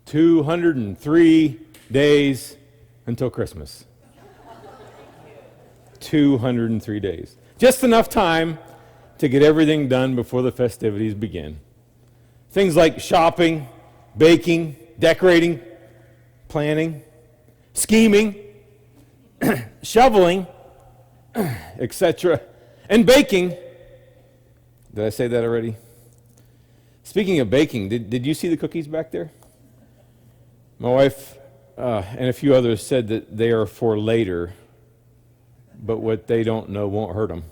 203 days until Christmas. 203 days. Just enough time to get everything done before the festivities begin. Things like shopping, baking, decorating, planning, scheming, shoveling, etc. And baking. Did I say that already? Speaking of baking, did you see the cookies back there? My wife and a few others said that they are for later, but what they don't know won't hurt them.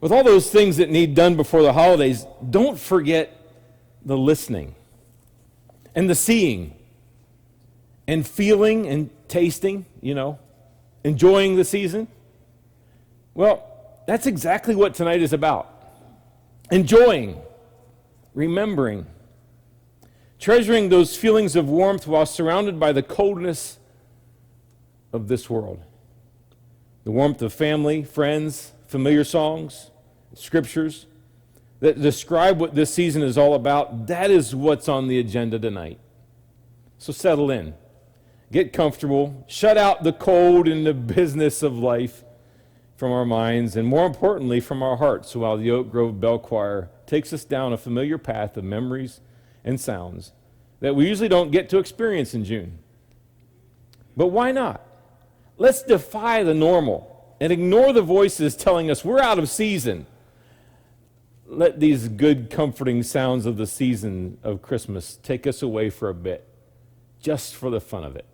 With all those things that need done before the holidays, don't forget the listening and the seeing and feeling and tasting, enjoying the season. Well, that's exactly what tonight is about. Enjoying, remembering, treasuring those feelings of warmth while surrounded by the coldness of this world. The warmth of family, friends, familiar songs, scriptures that describe what this season is all about. That is what's on the agenda tonight. So settle in, get comfortable, shut out the cold and the business of life from our minds, and more importantly, from our hearts, while the Oak Grove Bell Choir takes us down a familiar path of memories and sounds that we usually don't get to experience in June. But why not? Let's defy the normal and ignore the voices telling us we're out of season. Let these good, comforting sounds of the season of Christmas take us away for a bit, just for the fun of it.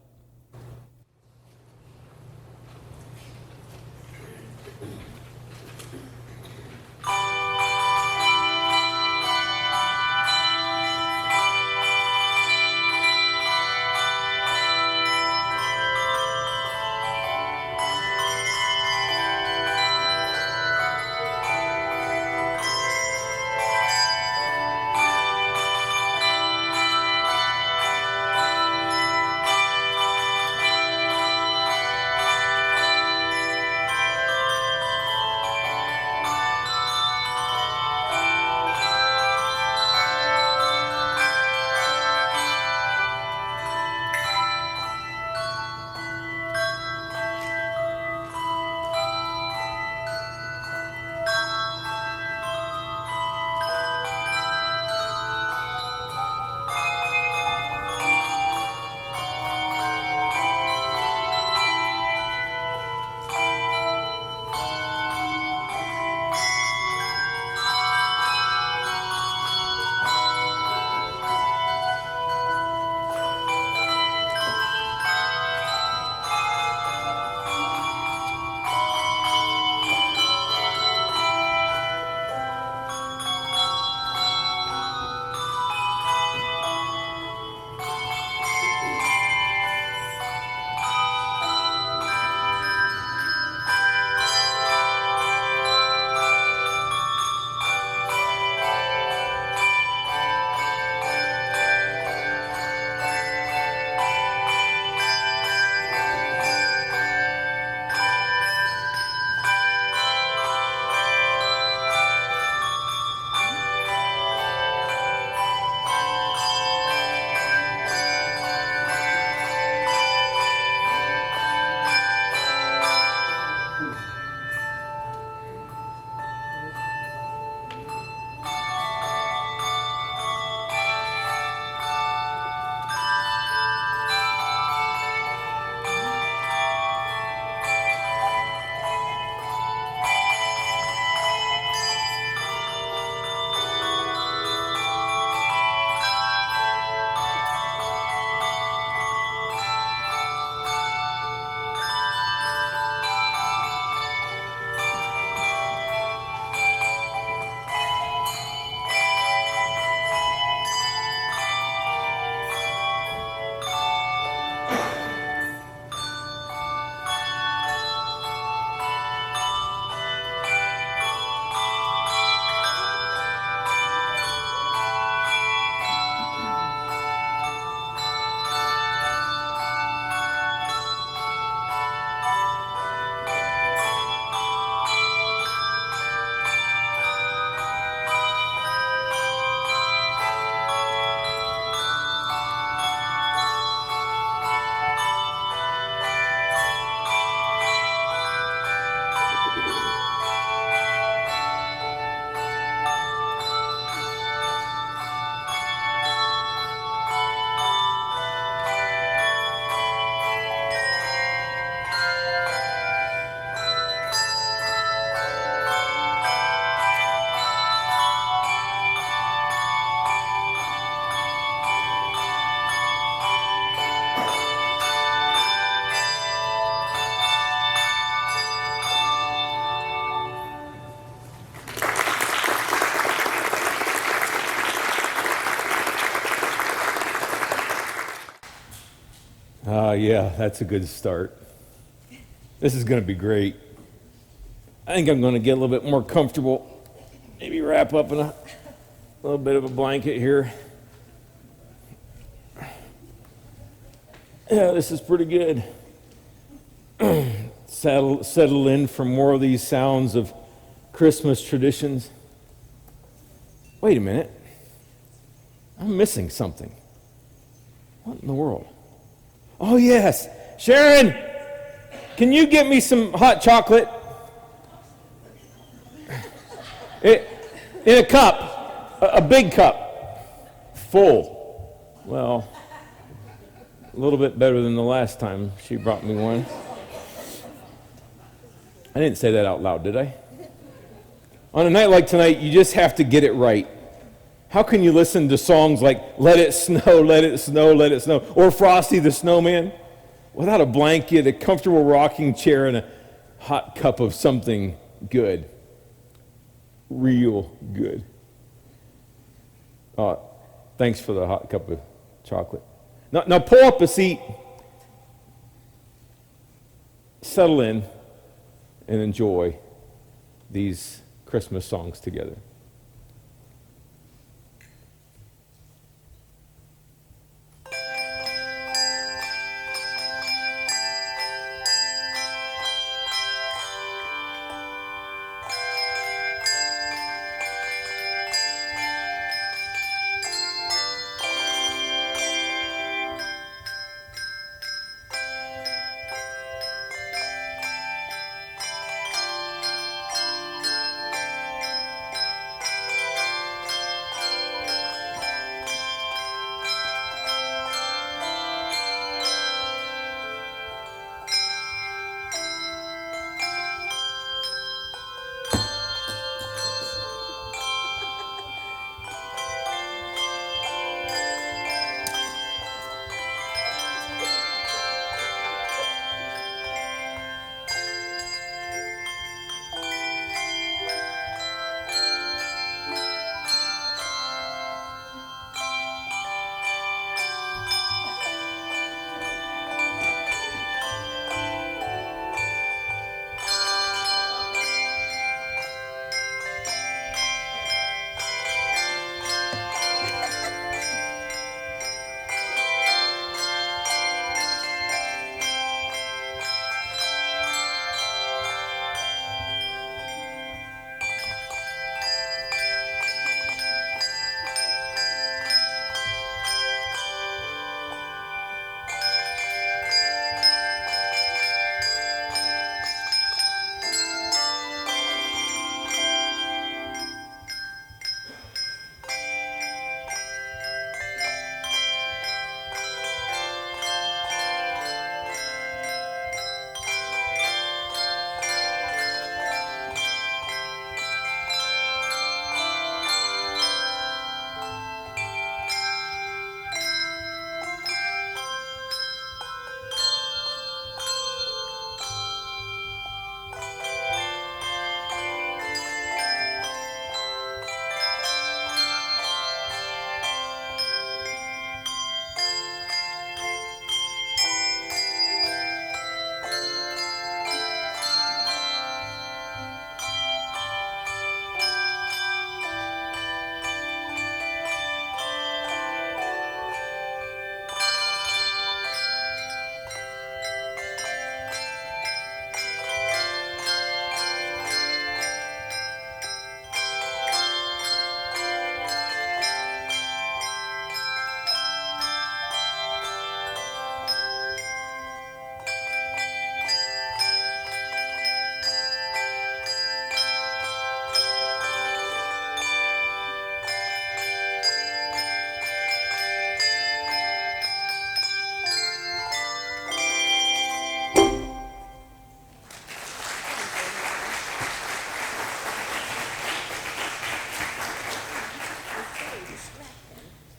Yeah, that's a good start. This is going to be great. I think I'm going to get a little bit more comfortable. Maybe wrap up in a little bit of a blanket here. Yeah, this is pretty good. Settle in for more of these sounds of Christmas traditions. Wait a minute. I'm missing something. What in the world? Oh, yes. Sharon, can you get me some hot chocolate? In a cup, a big cup, full. Well, a little bit better than the last time she brought me one. I didn't say that out loud, did I? On a night like tonight, you just have to get it right. How can you listen to songs like Let It Snow, Let It Snow, Let It Snow, or Frosty the Snowman without a blanket, a comfortable rocking chair, and a hot cup of something good? Real good. Thanks for the hot cup of chocolate. Now pull up a seat, settle in, and enjoy these Christmas songs together.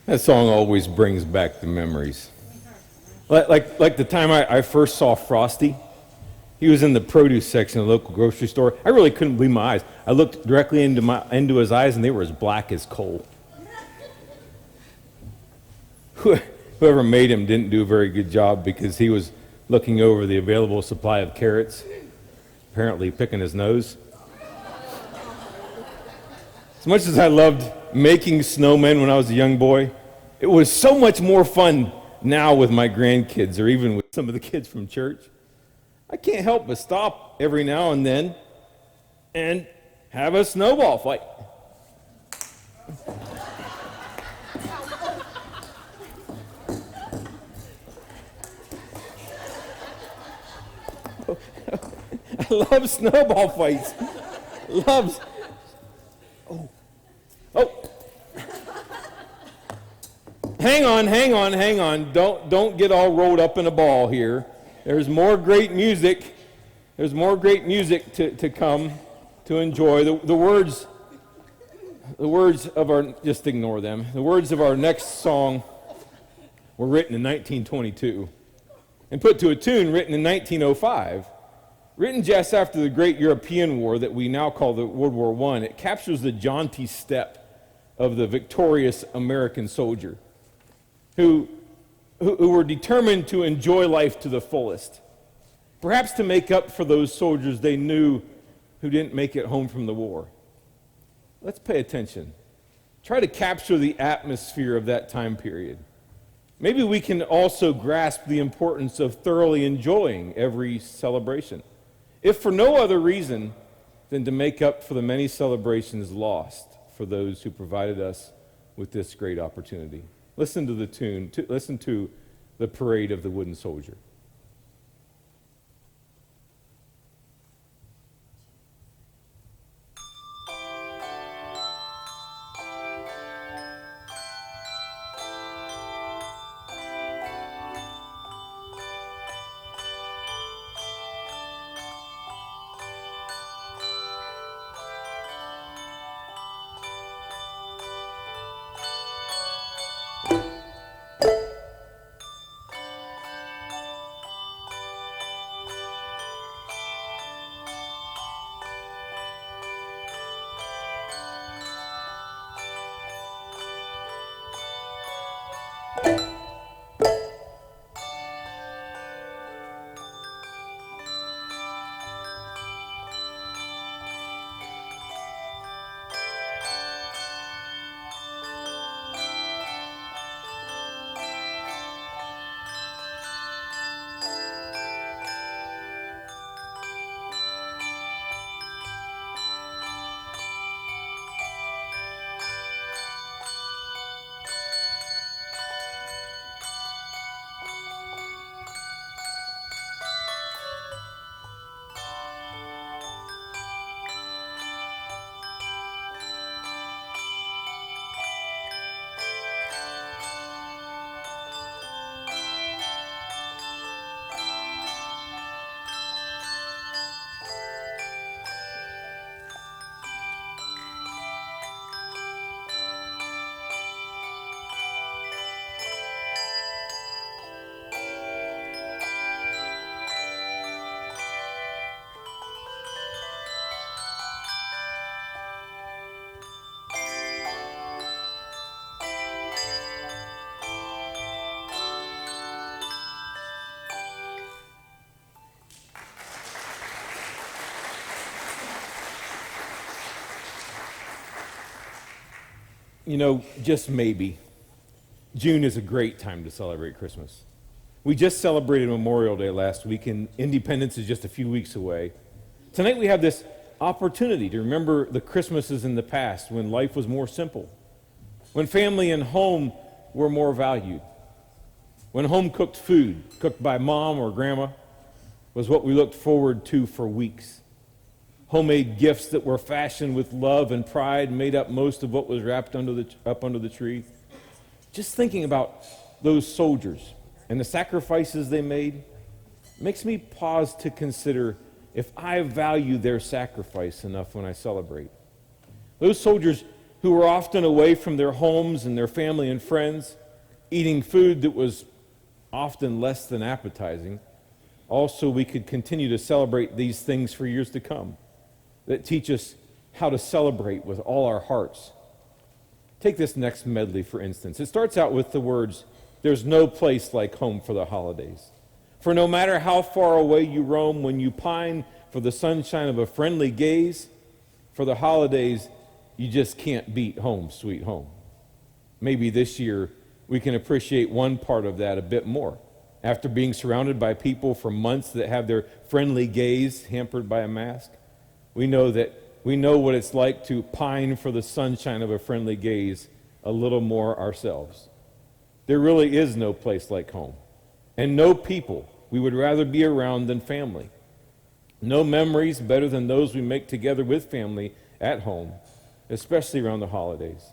That song always brings back the memories. Like the time I first saw Frosty. He was in the produce section of the local grocery store. I really couldn't believe my eyes. I looked directly into his eyes, and they were as black as coal. whoever made him didn't do a very good job because he was looking over the available supply of carrots, apparently picking his nose. As much as I loved making snowmen when I was a young boy, it was so much more fun now with my grandkids or even with some of the kids from church. I can't help but stop every now and then and have a snowball fight. I love snowball fights. Loves. Oh. Hang on. Don't get all rolled up in a ball here. There's more great music. There's more great music to come to enjoy. The words of our, just ignore them. The words of our next song were written in 1922 and put to a tune written in 1905. Written just after the great European war that we now call the World War I, it captures the jaunty step of the victorious American soldier who were determined to enjoy life to the fullest, perhaps to make up for those soldiers they knew who didn't make it home from the war. Let's pay attention. Try to capture the atmosphere of that time period. Maybe we can also grasp the importance of thoroughly enjoying every celebration, if for no other reason than to make up for the many celebrations lost for those who provided us with this great opportunity. Listen to the tune, listen to the parade of the wooden soldier. You know, just maybe, June is a great time to celebrate Christmas. We just celebrated Memorial Day last week, and Independence is just a few weeks away. Tonight we have this opportunity to remember the Christmases in the past when life was more simple, when family and home were more valued, when home-cooked food, cooked by mom or grandma, was what we looked forward to for weeks. Homemade gifts that were fashioned with love and pride made up most of what was wrapped up under the tree. Just thinking about those soldiers and the sacrifices they made makes me pause to consider if I value their sacrifice enough when I celebrate. Those soldiers who were often away from their homes and their family and friends, eating food that was often less than appetizing. Also, we could continue to celebrate these things for years to come that teach us how to celebrate with all our hearts. Take this next medley, for instance. It starts out with the words, There's no place like home for the holidays. For no matter how far away you roam, when you pine for the sunshine of a friendly gaze, for the holidays, you just can't beat home, sweet home. Maybe this year we can appreciate one part of that a bit more. After being surrounded by people for months that have their friendly gaze hampered by a mask, we know what it's like to pine for the sunshine of a friendly gaze a little more ourselves. There really is no place like home, and no people we would rather be around than family. No memories better than those we make together with family at home, especially around the holidays.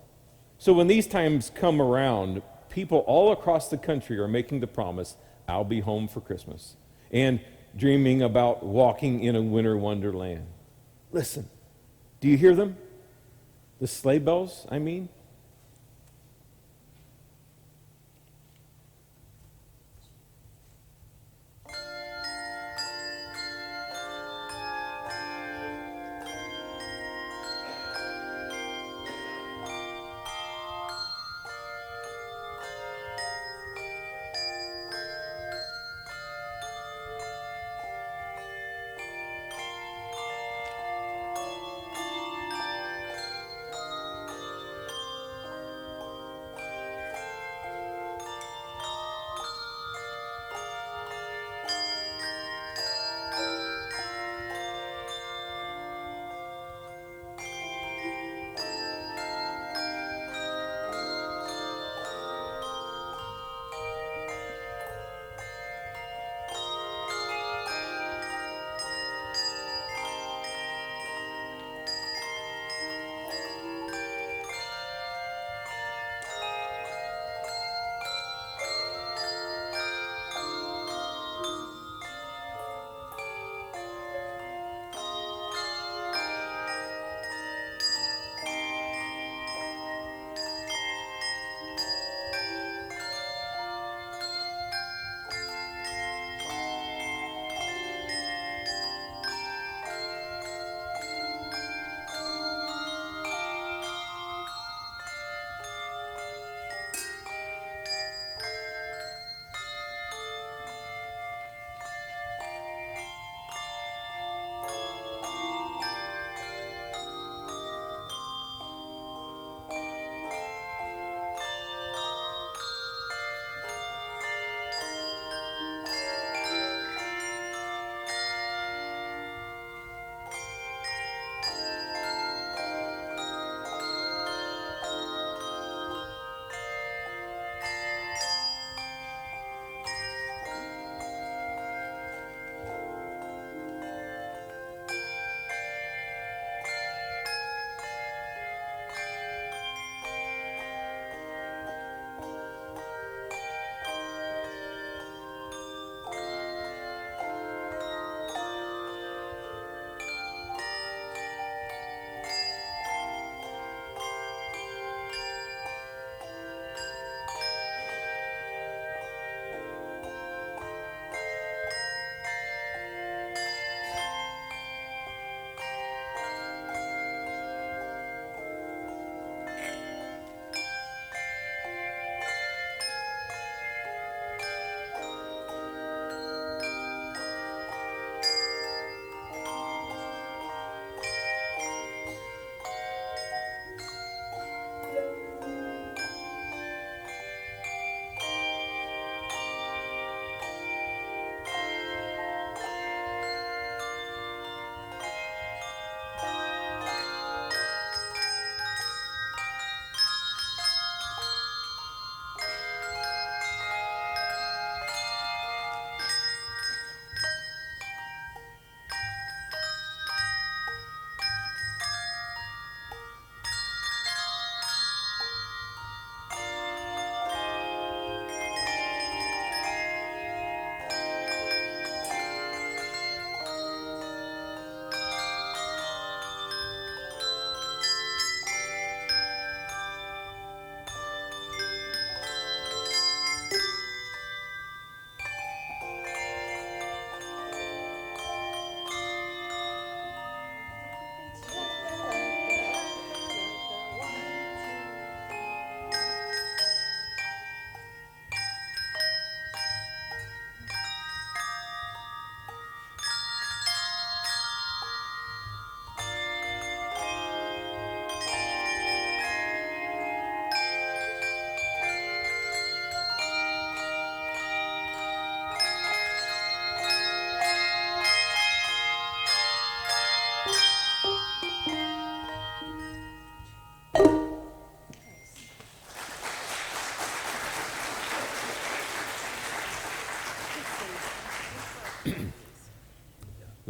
So when these times come around, people all across the country are making the promise, I'll be home for Christmas, and dreaming about walking in a winter wonderland. Listen, do you hear them? The sleigh bells, I mean.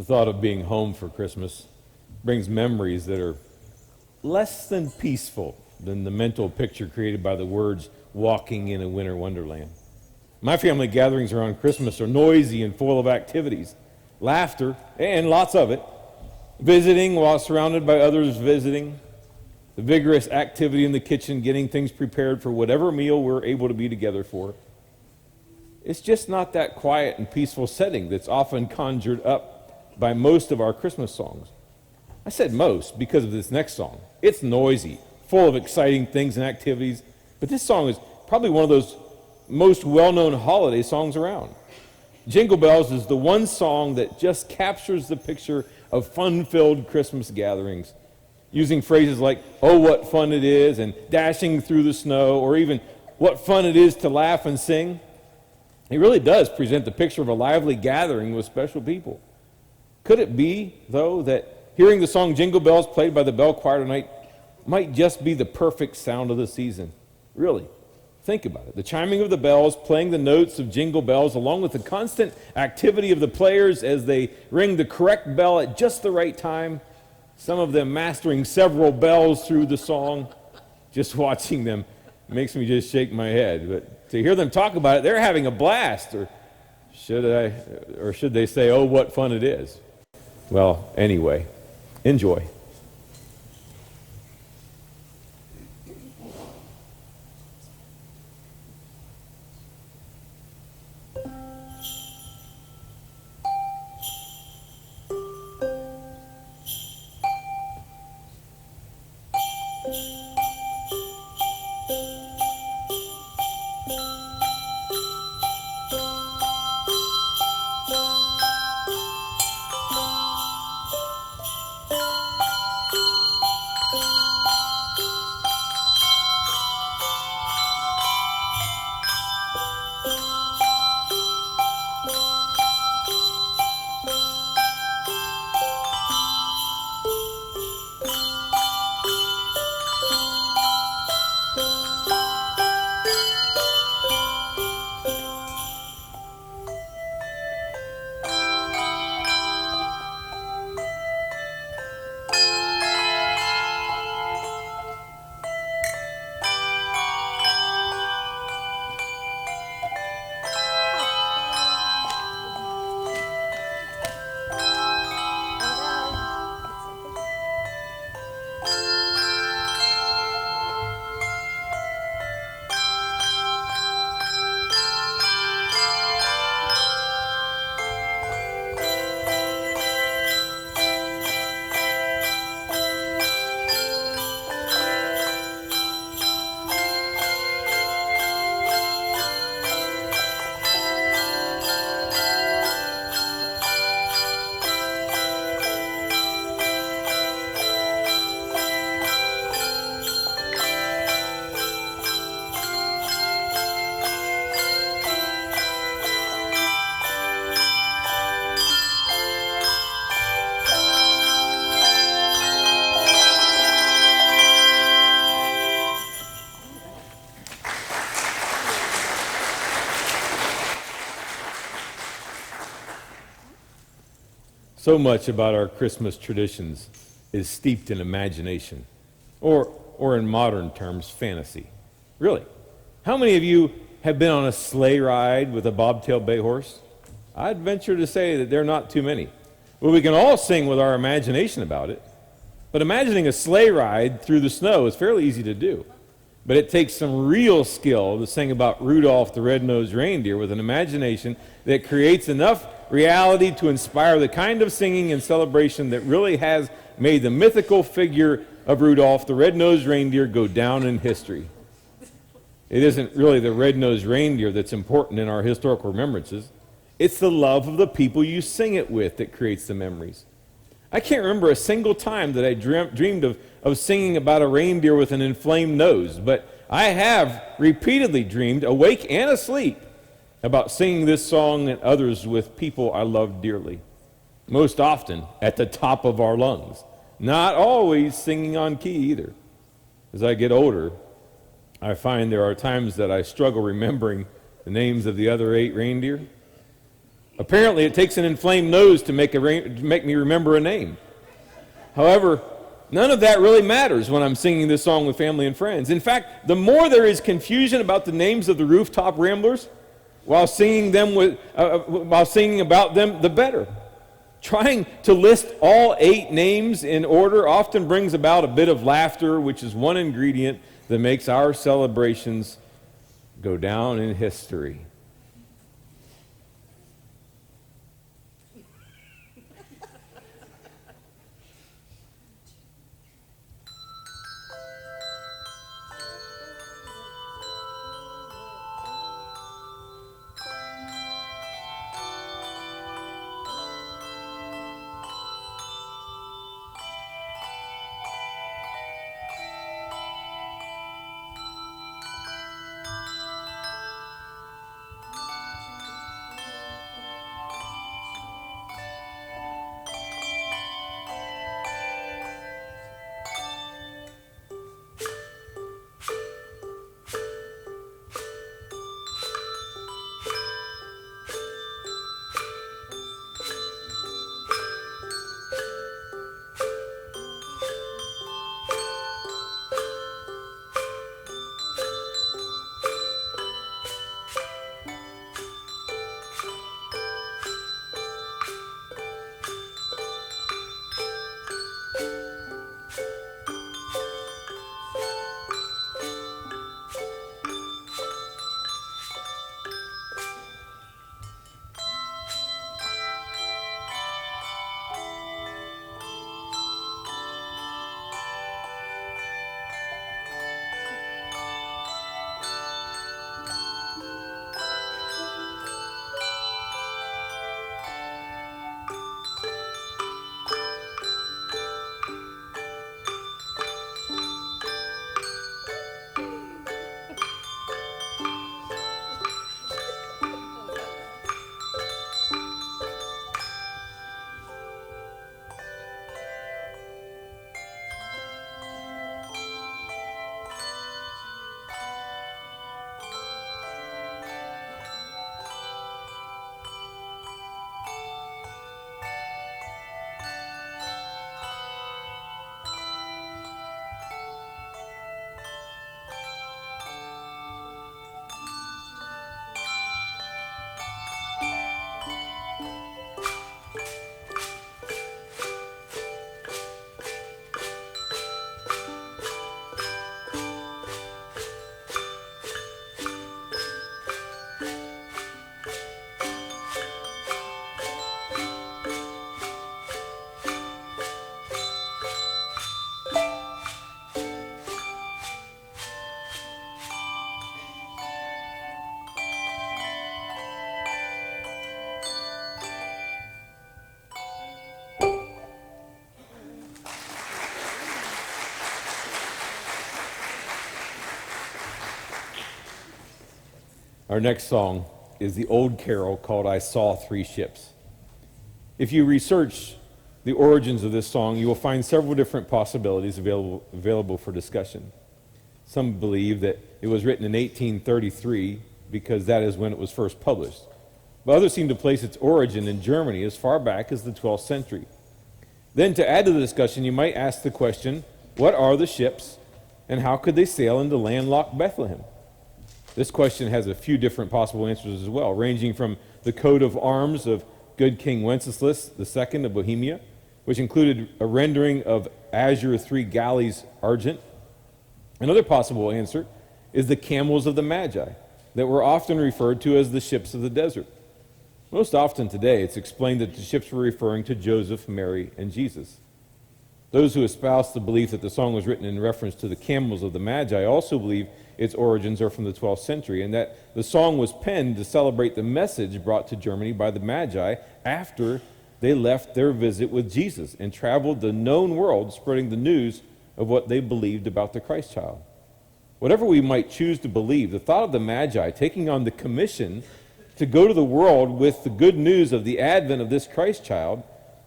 thought of being home for Christmas brings memories that are less than peaceful than the mental picture created by the words walking in a winter wonderland. My family gatherings around Christmas are noisy and full of activities, laughter, and lots of it, visiting while surrounded by others visiting, the vigorous activity in the kitchen, getting things prepared for whatever meal we're able to be together for. It's just not that quiet and peaceful setting that's often conjured up by most of our Christmas songs. I said most because of this next song. It's noisy, full of exciting things and activities, but this song is probably one of those most well-known holiday songs around. Jingle Bells is the one song that just captures the picture of fun-filled Christmas gatherings, using phrases like, "Oh, what fun it is," and "dashing through the snow," or even, "What fun it is to laugh and sing." It really does present the picture of a lively gathering with special people. Could it be, though, that hearing the song Jingle Bells played by the bell choir tonight might just be the perfect sound of the season? Really, think about it. The chiming of the bells, playing the notes of Jingle Bells, along with the constant activity of the players as they ring the correct bell at just the right time, some of them mastering several bells through the song. Just watching them makes me just shake my head. But to hear them talk about it, they're having a blast. Or should they say, "Oh, what fun it is"? Well, anyway, enjoy. So much about our Christmas traditions is steeped in imagination, or in modern terms, fantasy. Really, how many of you have been on a sleigh ride with a bobtail bay horse? I'd venture to say that there are not too many. Well, we can all sing with our imagination about it, but imagining a sleigh ride through the snow is fairly easy to do. But it takes some real skill to sing about Rudolph the Red-Nosed Reindeer with an imagination that creates enough reality to inspire the kind of singing and celebration that really has made the mythical figure of Rudolph the Red-Nosed Reindeer go down in history. It isn't really the red-nosed reindeer that's important in our historical remembrances. It's the love of the people you sing it with that creates the memories. I can't remember a single time that I dreamed of singing about a reindeer with an inflamed nose, but I have repeatedly dreamed, awake and asleep, about singing this song and others with people I love dearly. Most often at the top of our lungs. Not always singing on key either. As I get older, I find there are times that I struggle remembering the names of the other 8 reindeer. Apparently, it takes an inflamed nose to make me remember a name. However, none of that really matters when I'm singing this song with family and friends. In fact, the more there is confusion about the names of the rooftop ramblers while singing about them, the better. Trying to list all 8 names in order often brings about a bit of laughter, which is one ingredient that makes our celebrations go down in history. Our next song is the old carol called "I Saw 3 Ships." If you research the origins of this song, you will find several different possibilities available for discussion. Some believe that it was written in 1833 because that is when it was first published. But others seem to place its origin in Germany as far back as the 12th century. Then, to add to the discussion, you might ask the question, what are the ships and how could they sail into landlocked Bethlehem? This question has a few different possible answers as well, ranging from the coat of arms of good King Wenceslas II of Bohemia, which included a rendering of azure 3 galleys argent. Another possible answer is the camels of the Magi, that were often referred to as the ships of the desert. Most often today, it's explained that the ships were referring to Joseph, Mary, and Jesus. Those who espouse the belief that the song was written in reference to the camels of the Magi also believe its origins are from the 12th century, and that the song was penned to celebrate the message brought to Germany by the Magi after they left their visit with Jesus and traveled the known world spreading the news of what they believed about the Christ child. Whatever we might choose to believe, the thought of the Magi taking on the commission to go to the world with the good news of the advent of this Christ child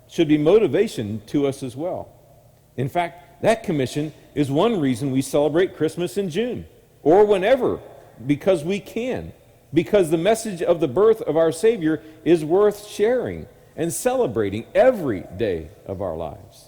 should be motivation to us as well. In fact, that commission is one reason we celebrate Christmas in June, or whenever, because we can. because the message of the birth of our Savior is worth sharing and celebrating every day of our lives.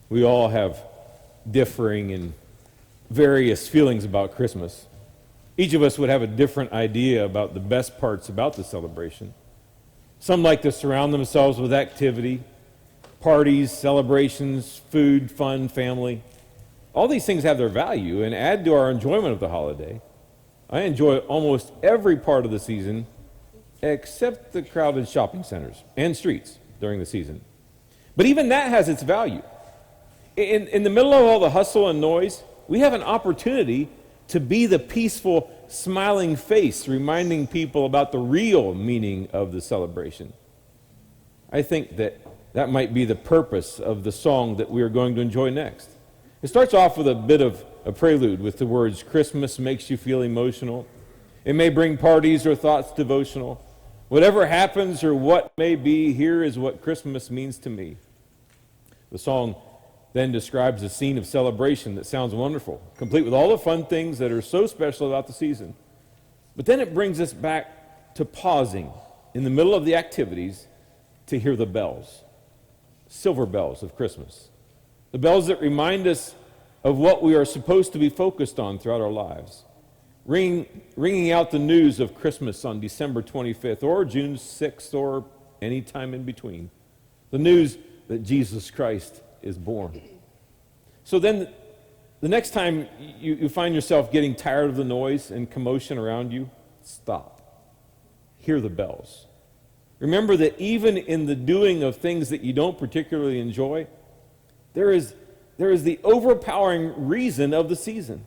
We all have differing and various feelings about Christmas. Each of us would have a different idea about the best parts about the celebration. Some like to surround themselves with activity, parties, celebrations, food, fun, family. All these things have their value and add to our enjoyment of the holiday. I enjoy almost every part of the season except the crowded shopping centers and streets during the season. But even that has its value. In the middle of all the hustle and noise, we have an opportunity to be the peaceful, smiling face, reminding people about the real meaning of the celebration. I think that might be the purpose of the song that we are going to enjoy next. It starts off with a bit of a prelude with the words, "Christmas makes you feel emotional. It may bring parties or thoughts devotional. Whatever happens or what may be, here is what Christmas means to me." The song then describes a scene of celebration that sounds wonderful, complete with all the fun things that are so special about the season. But then it brings us back to pausing in the middle of the activities to hear the bells, silver bells of Christmas, the bells that remind us of what we are supposed to be focused on throughout our lives, ringing out the news of Christmas on December 25th or June 6th or any time in between, the news that Jesus Christ is born. So then the next time you find yourself getting tired of the noise and commotion around you, stop. Hear the bells. Remember that even in the doing of things that you don't particularly enjoy, there is the overpowering reason of the season.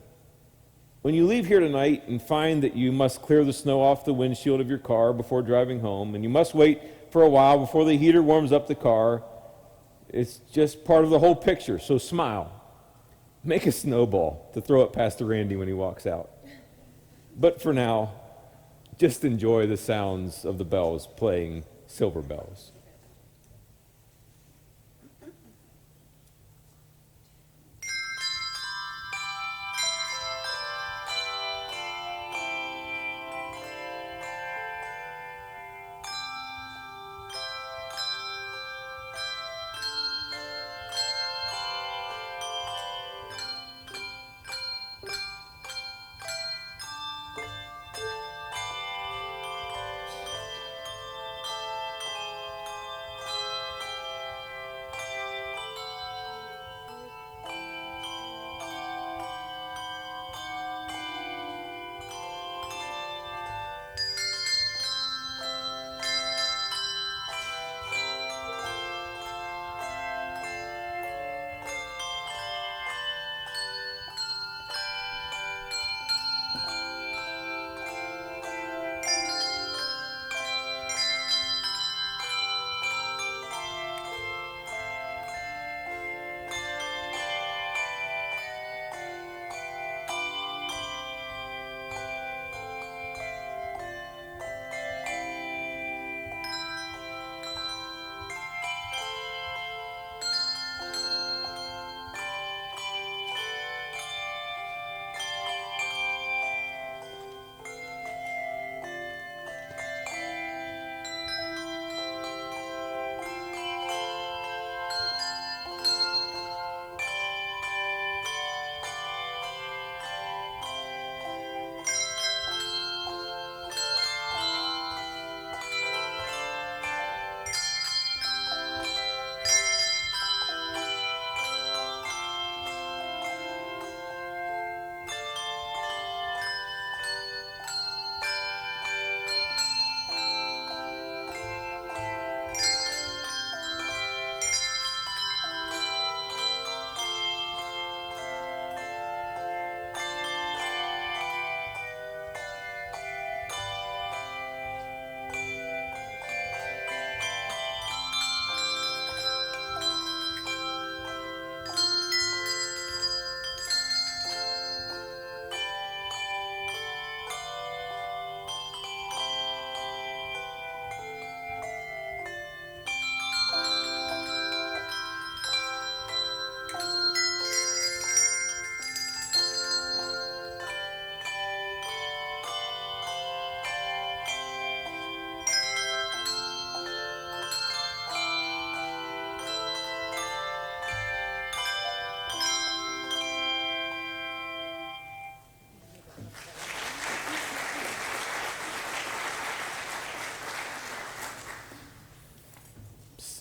When you leave here tonight and find that you must clear the snow off the windshield of your car before driving home, and you must wait for a while before the heater warms up the car, it's just part of the whole picture, so smile. Make a snowball to throw it past Randy when he walks out. But for now, just enjoy the sounds of the bells playing silver bells.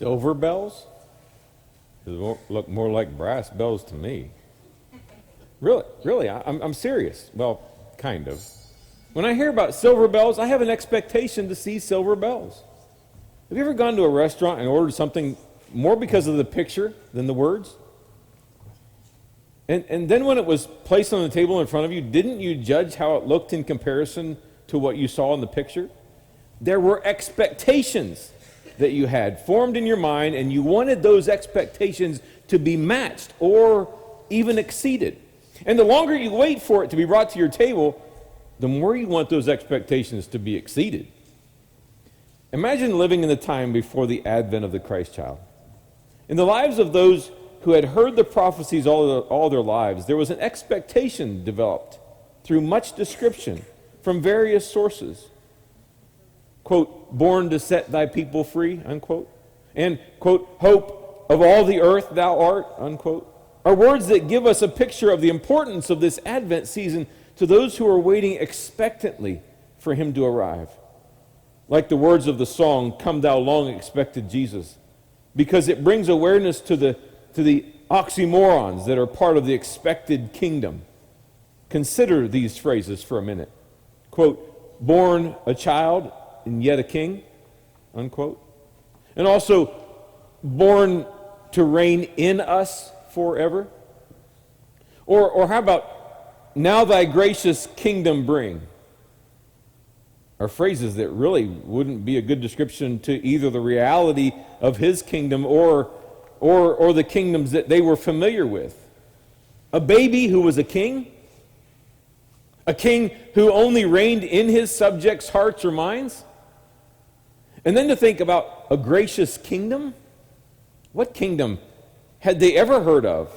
Silver bells? They look more like brass bells to me. Really, I'm serious. Well, kind of. When I hear about silver bells, I have an expectation to see silver bells. Have you ever gone to a restaurant and ordered something more because of the picture than the words? And then when it was placed on the table in front of you, didn't you judge how it looked in comparison to what you saw in the picture? There were expectations that you had formed in your mind, and you wanted those expectations to be matched or even exceeded. And the longer you wait for it to be brought to your table, the more you want those expectations to be exceeded. Imagine living in the time before the advent of the Christ child. In the lives of those who had heard the prophecies all their lives, there was an expectation developed through much description from various sources. Quote, born to set thy people free, unquote. And, quote, hope of all the earth thou art, unquote, are words that give us a picture of the importance of this Advent season to those who are waiting expectantly for him to arrive. Like the words of the song, Come Thou Long Expected Jesus, because it brings awareness to the oxymorons that are part of the expected kingdom. Consider these phrases for a minute. Quote, born a child and yet a king, unquote. And also, born to reign in us forever. Or how about, now thy gracious kingdom bring? Are phrases that really wouldn't be a good description to either the reality of his kingdom or the kingdoms that they were familiar with. A baby who was a king who only reigned in his subjects' hearts or minds. And then to think about a gracious kingdom. What kingdom had they ever heard of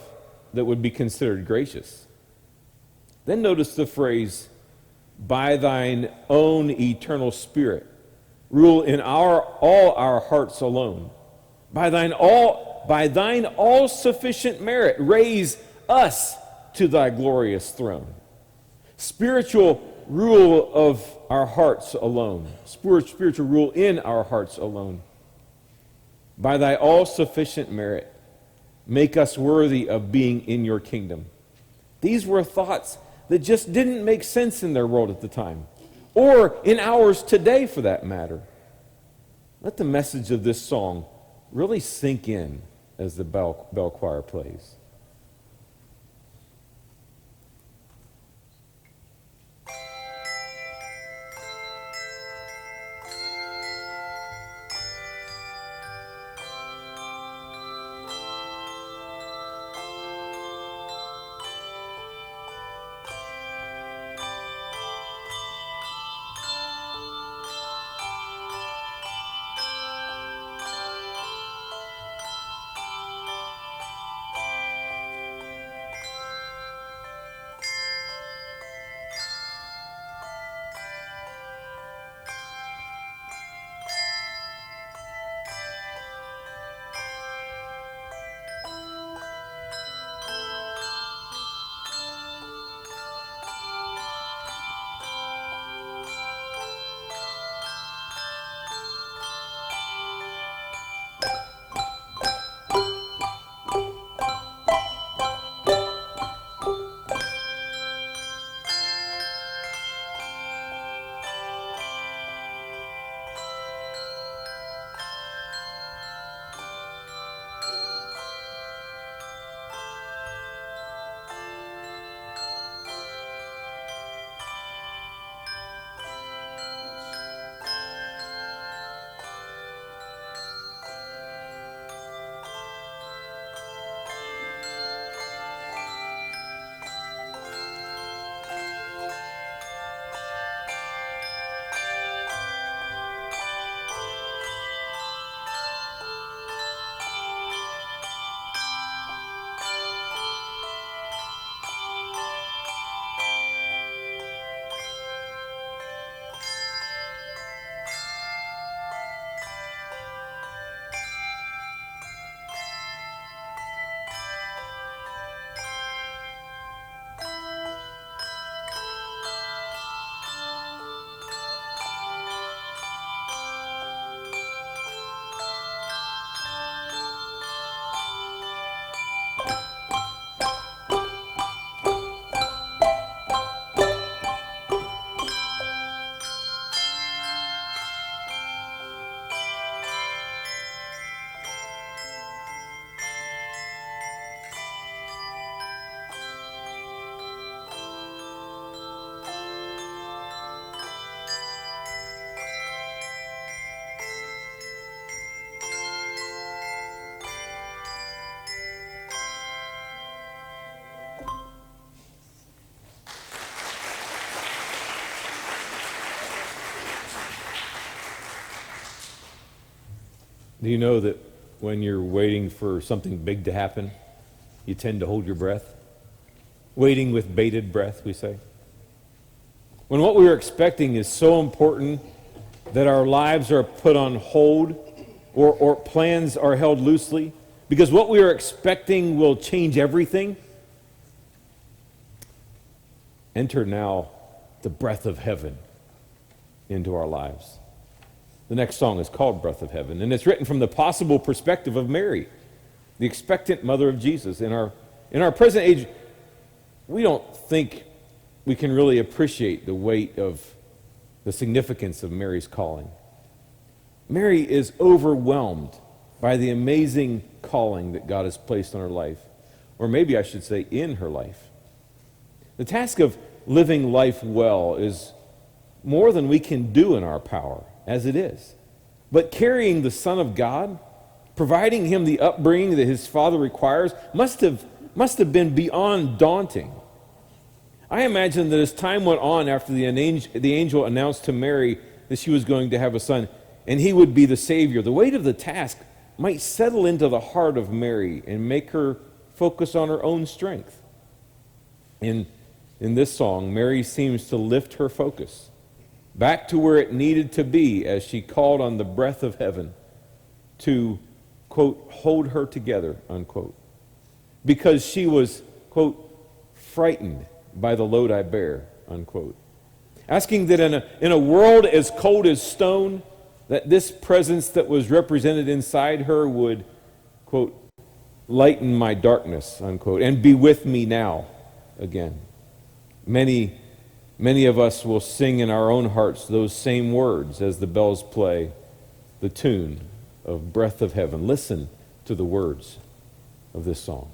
that would be considered gracious? Then notice the phrase, by thine own eternal spirit, rule in all our hearts alone. By thine all-sufficient merit, raise us to thy glorious throne. Spiritual rule of our hearts alone. Spiritual rule in our hearts alone. By thy all-sufficient merit, make us worthy of being in your kingdom. These were thoughts that just didn't make sense in their world at the time, or in ours today for that matter. Let the message of this song really sink in as the bell choir plays. Do you know that when you're waiting for something big to happen, you tend to hold your breath? Waiting with bated breath, we say. When what we are expecting is so important that our lives are put on hold or plans are held loosely, because what we are expecting will change everything, enter now the breath of heaven into our lives. The next song is called Breath of Heaven, and it's written from the possible perspective of Mary, the expectant mother of Jesus. In our present age, we don't think we can really appreciate the weight of the significance of Mary's calling. Mary is overwhelmed by the amazing calling that God has placed on her life, or maybe I should say in her life. The task of living life well is more than we can do in our power, as it is. But carrying the Son of God, providing him the upbringing that his father requires, must have been beyond daunting. I imagine that as time went on after the angel announced to Mary that she was going to have a son, and he would be the Savior, the weight of the task might settle into the heart of Mary and make her focus on her own strength. In this song, Mary seems to lift her focus back to where it needed to be as she called on the breath of heaven to, quote, hold her together, unquote, because she was, quote, frightened by the load I bear, unquote. Asking that in a world as cold as stone, that this presence that was represented inside her would, quote, lighten my darkness, unquote, and be with me now again. Many of us will sing in our own hearts those same words as the bells play the tune of Breath of Heaven. Listen to the words of this song.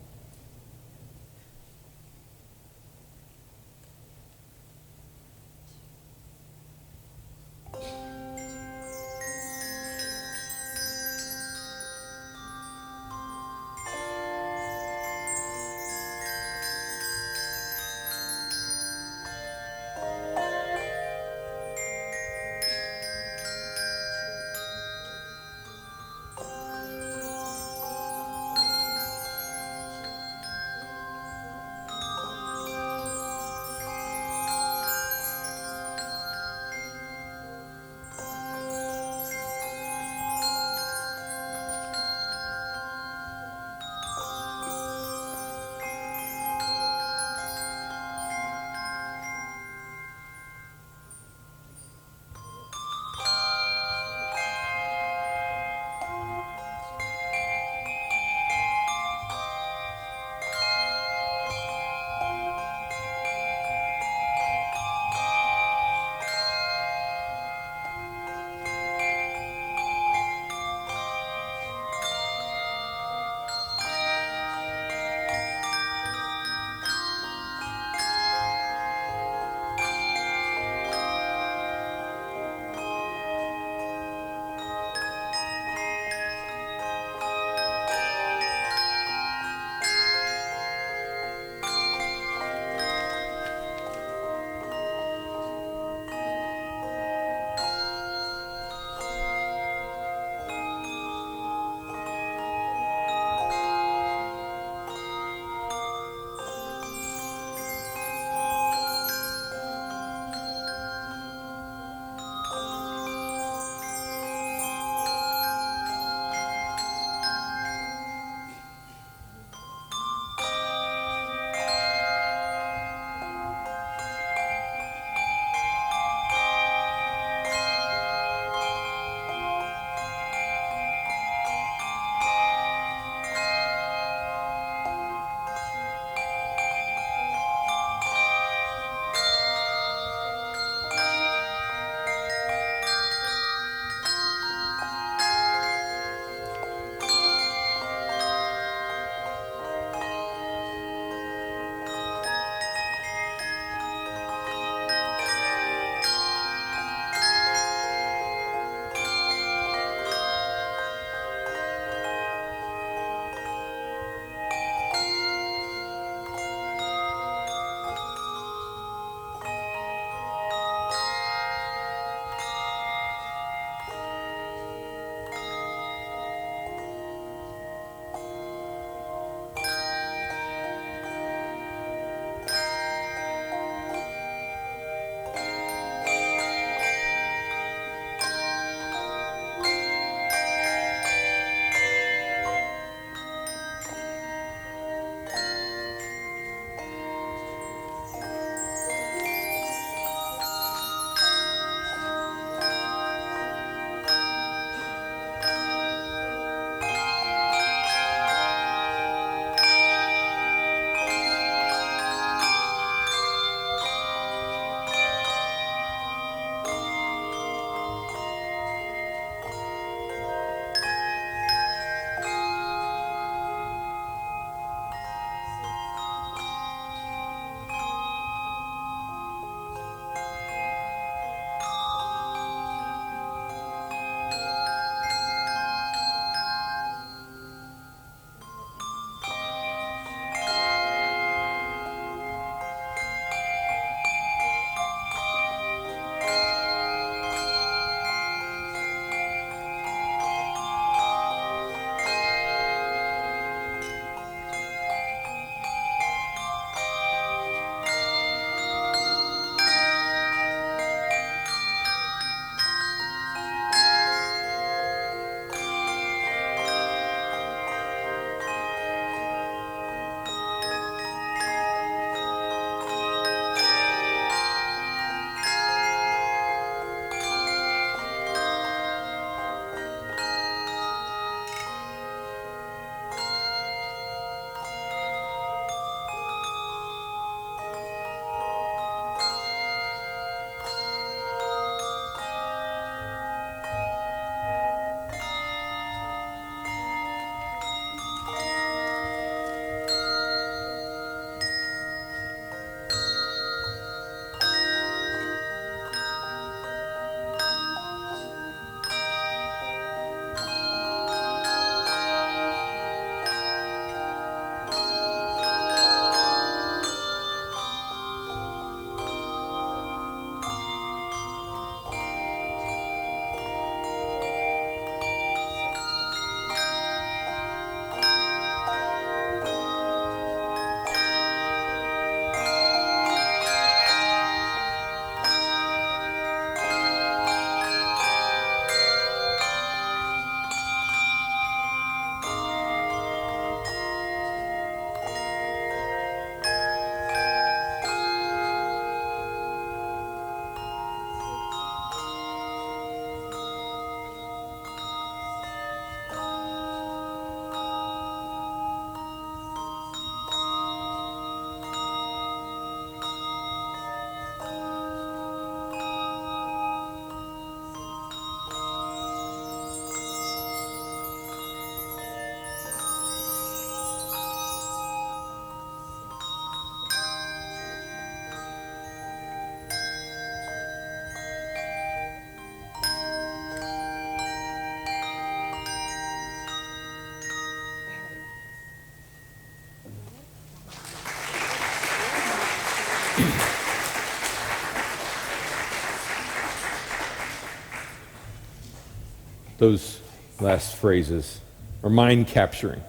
Those last phrases are mind capturing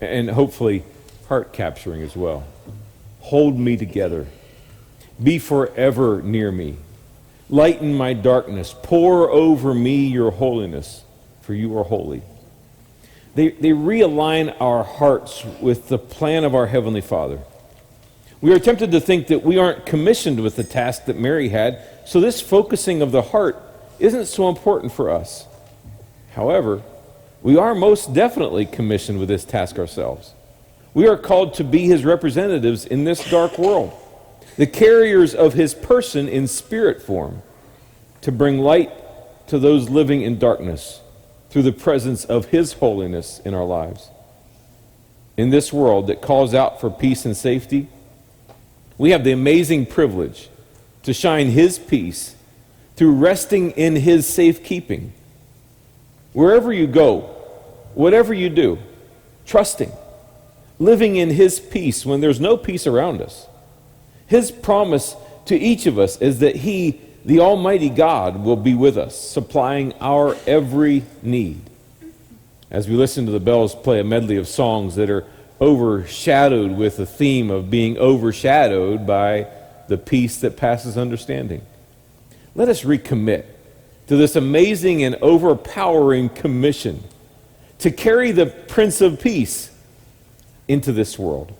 and hopefully heart capturing as well. Hold me together. Be forever near me. Lighten my darkness. Pour over me your holiness, for you are holy. They realign our hearts with the plan of our Heavenly Father. We are tempted to think that we aren't commissioned with the task that Mary had, so this focusing of the heart isn't so important for us. However, we are most definitely commissioned with this task ourselves. We are called to be his representatives in this dark world, the carriers of his person in spirit form, to bring light to those living in darkness through the presence of his holiness in our lives. In this world that calls out for peace and safety, we have the amazing privilege to shine his peace through resting in his safekeeping. Wherever you go, whatever you do, trusting, living in his peace when there's no peace around us. His promise to each of us is that he, the Almighty God, will be with us, supplying our every need. As we listen to the bells play a medley of songs that are overshadowed with the theme of being overshadowed by the peace that passes understanding, let us recommit to this amazing and overpowering commission to carry the Prince of Peace into this world.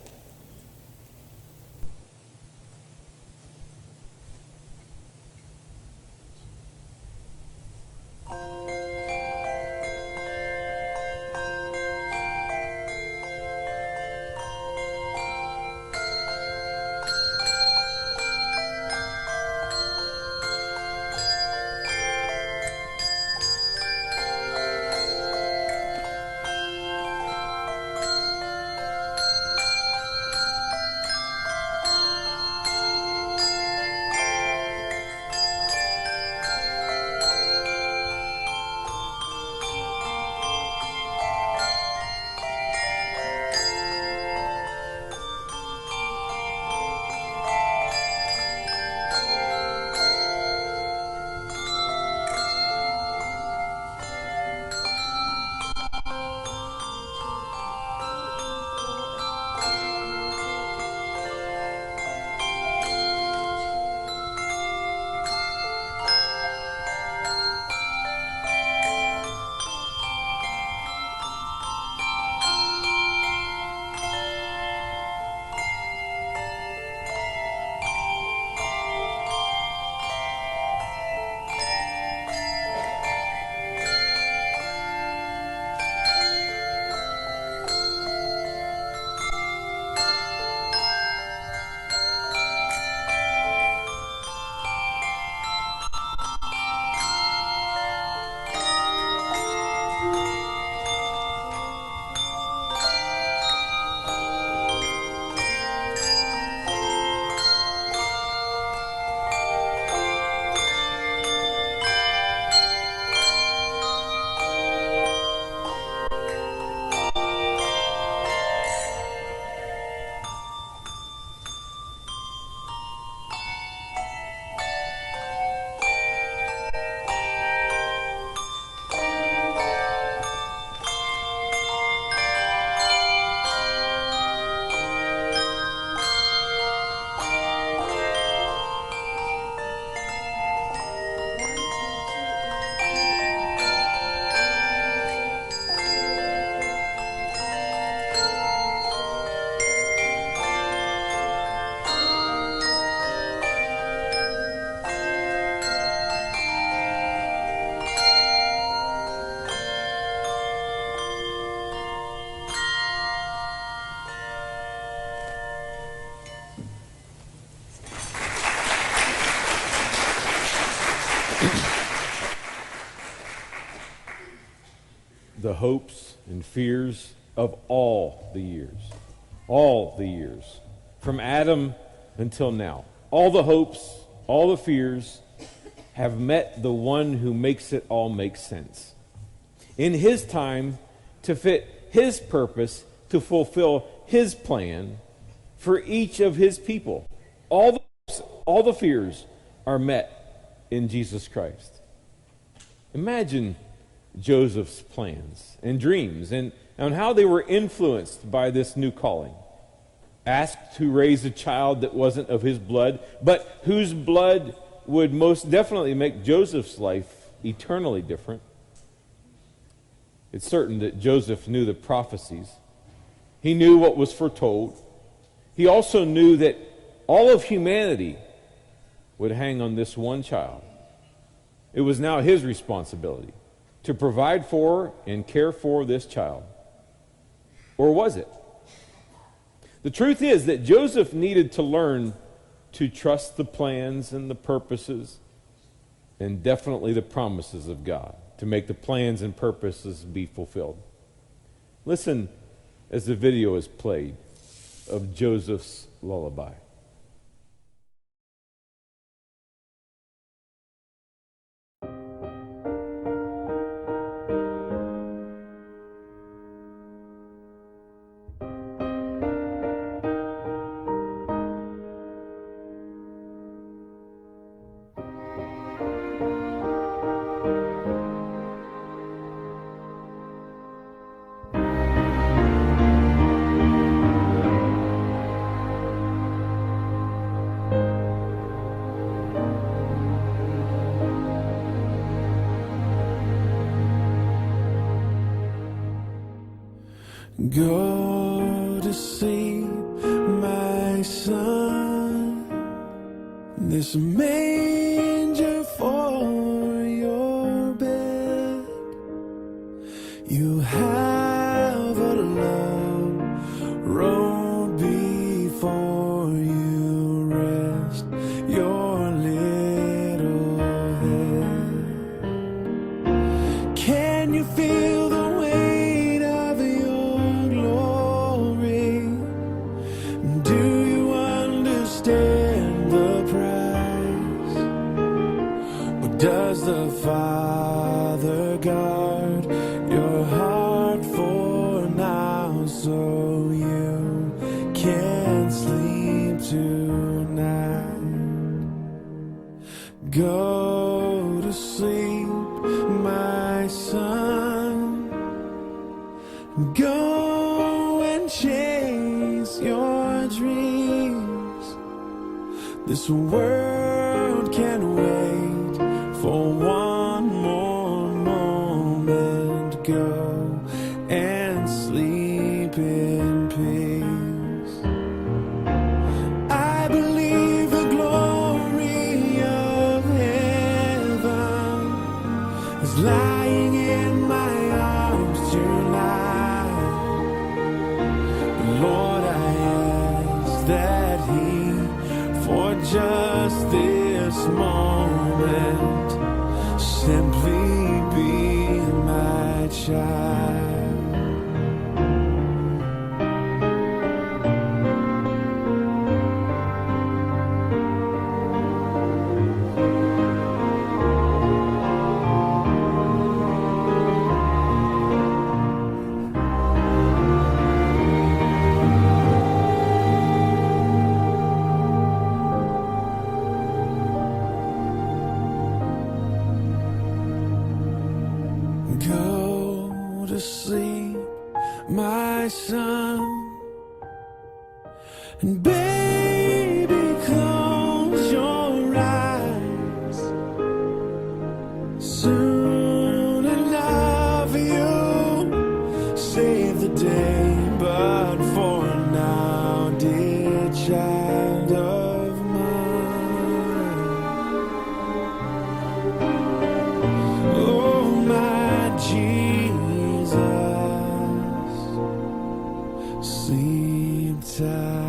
The hopes and fears of all the years, from Adam until now. All the hopes, all the fears have met the one who makes it all make sense. In his time, to fit his purpose, to fulfill his plan for each of his people. All the hopes, all the fears are met in Jesus Christ. Imagine Joseph's plans and dreams and on how they were influenced by this new calling. Asked to raise a child that wasn't of his blood, but whose blood would most definitely make Joseph's life eternally different. It's certain that Joseph knew the prophecies. He knew what was foretold. He also knew that all of humanity would hang on this one child. It was now his responsibility to provide for and care for this child. Or was it? The truth is that Joseph needed to learn to trust the plans and the purposes and definitely the promises of God to make the plans and purposes be fulfilled. Listen as the video is played of Joseph's lullaby. Go to sleep, my son. This manger for your bed. You have a long road before you. Rest your little head. Can you feel the weight of your glory? Do you understand the price? Or does the Father guard your heart for now so you can sleep tonight? Go to sleep, my son. Go and chase your dreams. This world can wait for one more moment. Go and sleep in peace. I believe the glory of heaven is lying in my arms tonight. Lord, I ask that He, for just this moment, simply be my child. Go to sleep, my son, and baby, close your eyes. Soon enough you save the day, but for now, dear child of mine, oh my Jesus, sleep tight.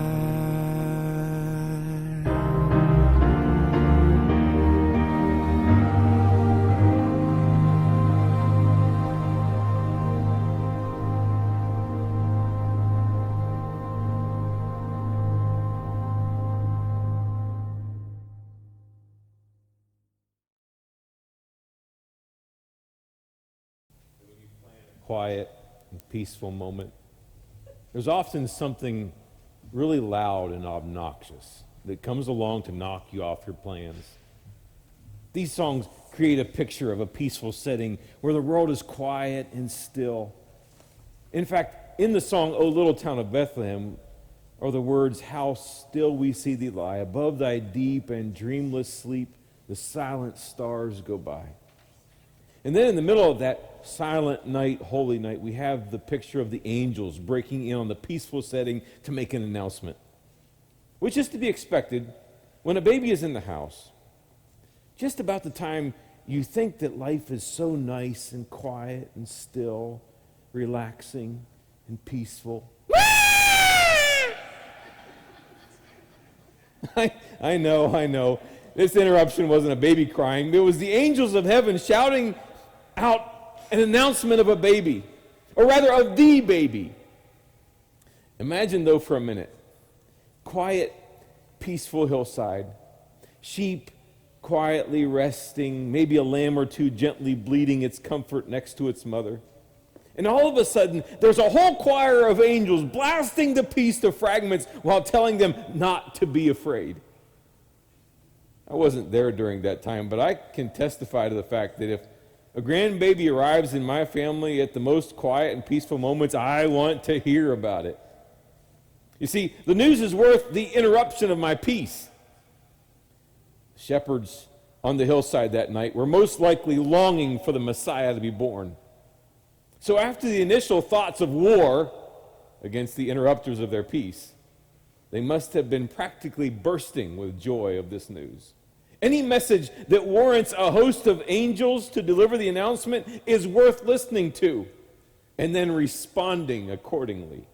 Quiet and peaceful moment, there's often something really loud and obnoxious that comes along to knock you off your plans. These songs create a picture of a peaceful setting where the world is quiet and still. In fact, in the song, O Little Town of Bethlehem, are the words, how still we see thee lie. Above thy deep and dreamless sleep, the silent stars go by. And then in the middle of that silent night, holy night, we have the picture of the angels breaking in on the peaceful setting to make an announcement, which is to be expected when a baby is in the house. Just about the time you think that life is so nice and quiet and still, relaxing and peaceful. I know. This interruption wasn't a baby crying. It was the angels of heaven shouting out an announcement of a baby, or rather of the baby. Imagine, though, for a minute, quiet, peaceful hillside, sheep quietly resting, maybe a lamb or two gently bleating its comfort next to its mother. And all of a sudden, there's a whole choir of angels blasting the peace to fragments while telling them not to be afraid. I wasn't there during that time, but I can testify to the fact that if a grandbaby arrives in my family at the most quiet and peaceful moments, I want to hear about it. You see, the news is worth the interruption of my peace. Shepherds on the hillside that night were most likely longing for the Messiah to be born. So after the initial thoughts of war against the interrupters of their peace, they must have been practically bursting with joy of this news. Any message that warrants a host of angels to deliver the announcement is worth listening to and then responding accordingly.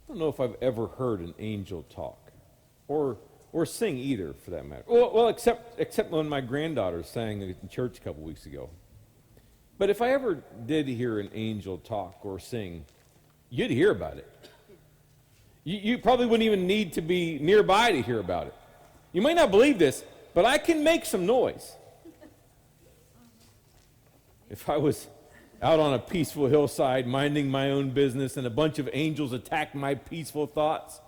I don't know if I've ever heard an angel talk, or sing either, for that matter. Well, except when my granddaughter sang in church a couple weeks ago. But if I ever did hear an angel talk or sing, you'd hear about it. You probably wouldn't even need to be nearby to hear about it. You may not believe this, but I can make some noise. if I was out on a peaceful hillside minding my own business and a bunch of angels attacked my peaceful thoughts,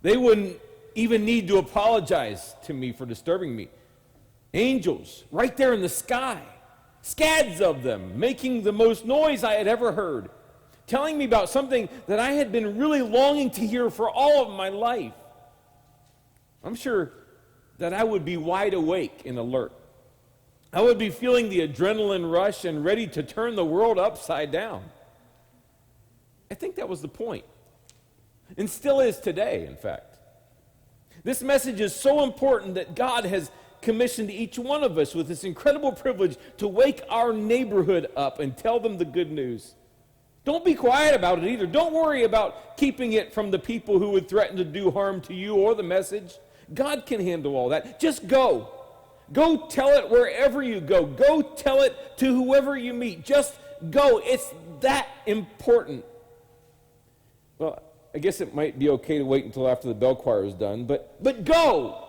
they wouldn't even need to apologize to me for disturbing me. Angels, right there in the sky, scads of them, making the most noise I had ever heard, telling me about something that I had been really longing to hear for all of my life. I'm sure that I would be wide awake and alert. I would be feeling the adrenaline rush and ready to turn the world upside down. I think that was the point, and still is today, in fact. This message is so important that God has commissioned each one of us with this incredible privilege to wake our neighborhood up and tell them the good news. Don't be quiet about it either. Don't worry about keeping it from the people who would threaten to do harm to you or the message. God can handle all that. Just go. Go tell it wherever you go. Go tell it to whoever you meet. Just go. It's that important. Well, I guess it might be okay to wait until after the bell choir is done, but go.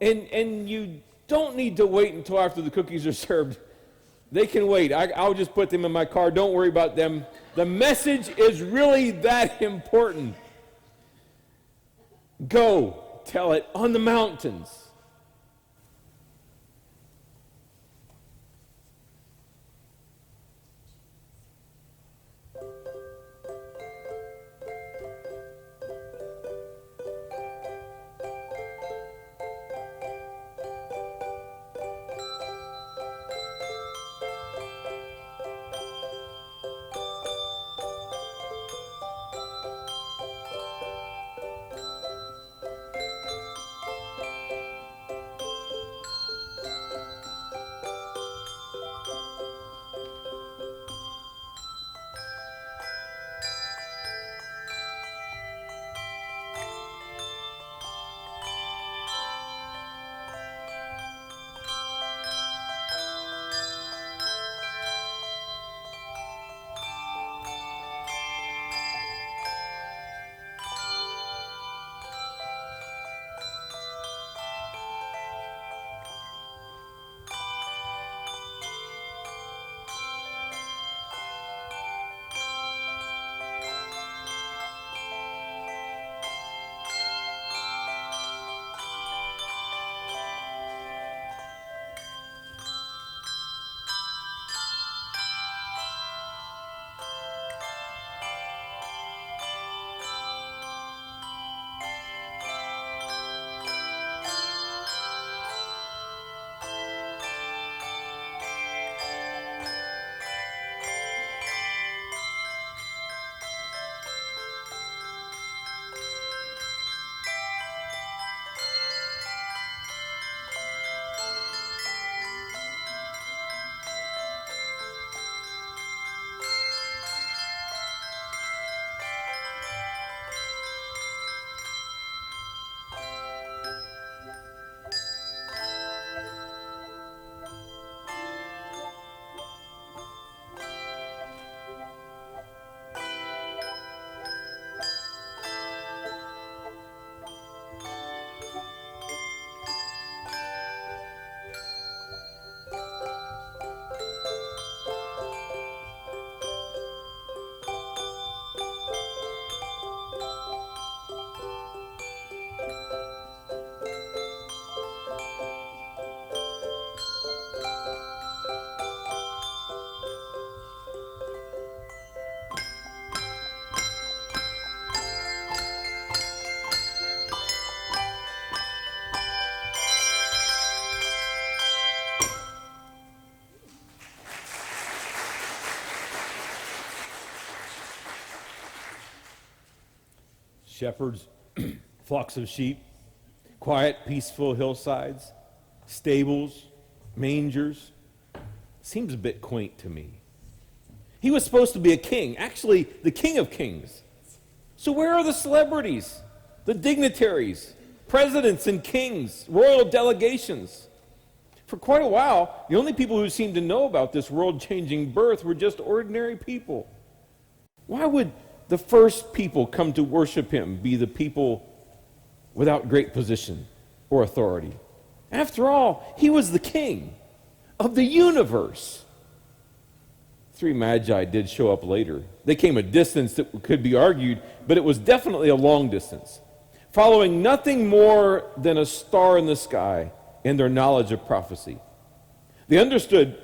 And you don't need to wait until after the cookies are served. They can wait. I'll just put them in my car. Don't worry about them. The message is really that important. Go tell it on the mountains. Shepherds, flocks of sheep, quiet, peaceful hillsides, stables, mangers. Seems a bit quaint to me. He was supposed to be a king, actually the king of kings. So where are the celebrities, the dignitaries, presidents and kings, royal delegations? For quite a while, the only people who seemed to know about this world-changing birth were just ordinary people. Why would the first people come to worship him be the people without great position or authority? After all, he was the king of the universe. Three magi did show up later. They came a distance that could be argued, but it was definitely a long distance, following nothing more than a star in the sky in their knowledge of prophecy. They understood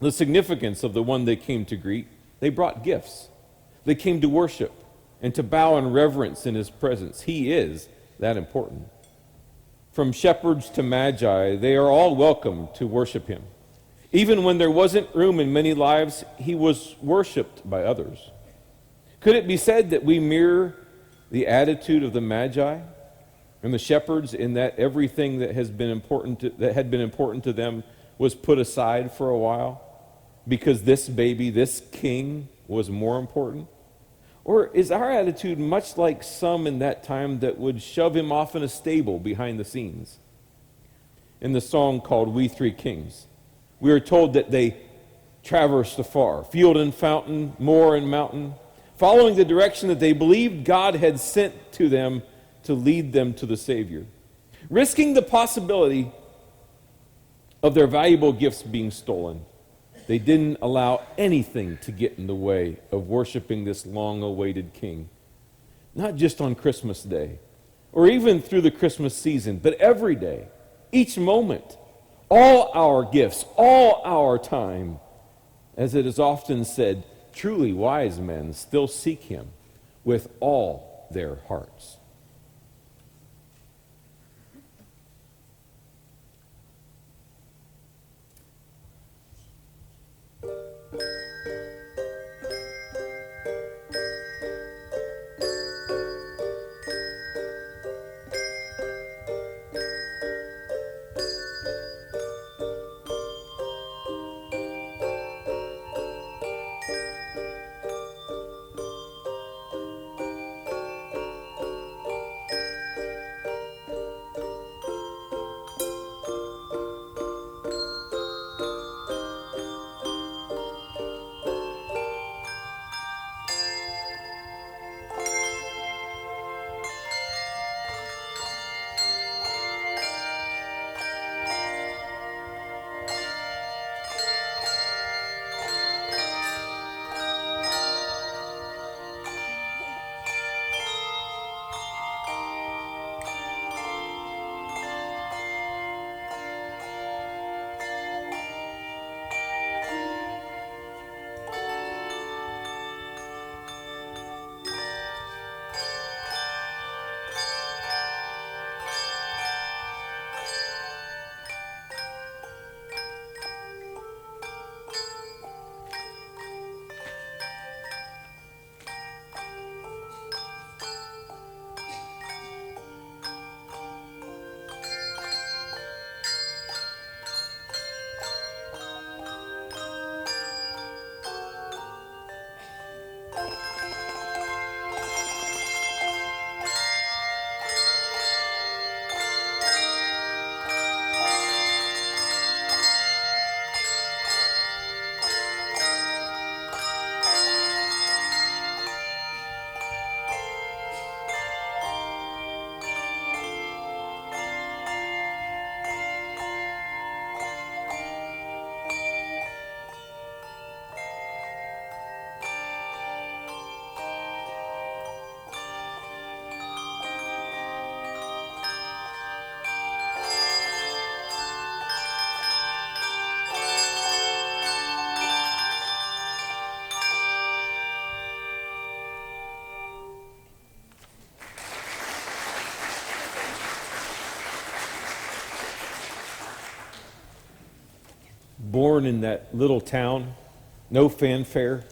the significance of the one they came to greet. They brought gifts. They came to worship and to bow in reverence in his presence. He is that important. From shepherds to magi, they are all welcome to worship him. Even when there wasn't room in many lives, he was worshiped by others. Could it be said that we mirror the attitude of the magi and the shepherds in that everything that had been important to them was put aside for a while because this baby, this king, was more important? Or is our attitude much like some in that time that would shove him off in a stable behind the scenes? In the song called We Three Kings, we are told that they traversed afar, field and fountain, moor and mountain, following the direction that they believed God had sent to them to lead them to the Savior, risking the possibility of their valuable gifts being stolen. They didn't allow anything to get in the way of worshiping this long-awaited King, not just on Christmas Day, or even through the Christmas season, but every day, each moment, all our gifts, all our time. As it is often said, truly wise men still seek him with all their hearts. Born in that little town, no fanfare,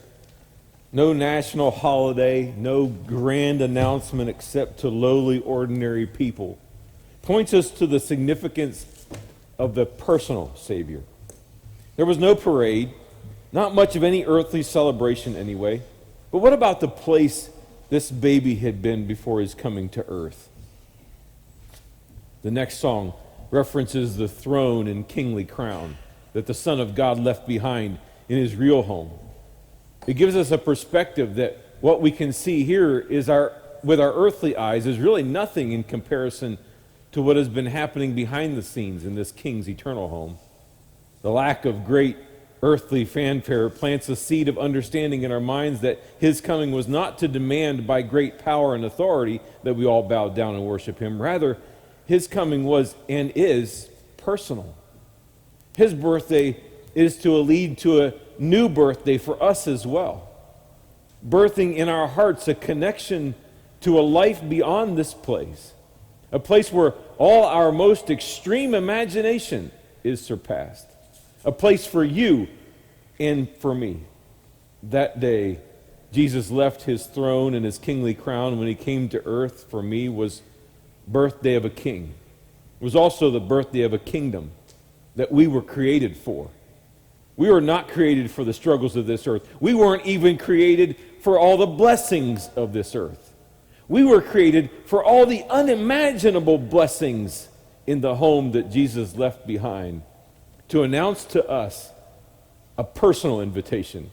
no national holiday, no grand announcement except to lowly, ordinary people, points us to the significance of the personal Savior. There was no parade, not much of any earthly celebration anyway. But what about the place this baby had been before his coming to earth? The next song references the throne and kingly crown that the Son of God left behind in his real home. It gives us a perspective that what we can see here is with our earthly eyes is really nothing in comparison to what has been happening behind the scenes in this king's eternal home. The lack of great earthly fanfare plants a seed of understanding in our minds that his coming was not to demand by great power and authority that we all bow down and worship him. Rather, his coming was and is personal. His birthday is to lead to a new birthday for us as well, birthing in our hearts a connection to a life beyond this place, a place where all our most extreme imagination is surpassed, a place for you and for me. That day, Jesus left his throne and his kingly crown when he came to earth for me was birthday of a king. It was also the birthday of a kingdom that we were created for. We were not created for the struggles of this earth. We weren't even created for all the blessings of this earth. We were created for all the unimaginable blessings in the home that Jesus left behind, to announce to us a personal invitation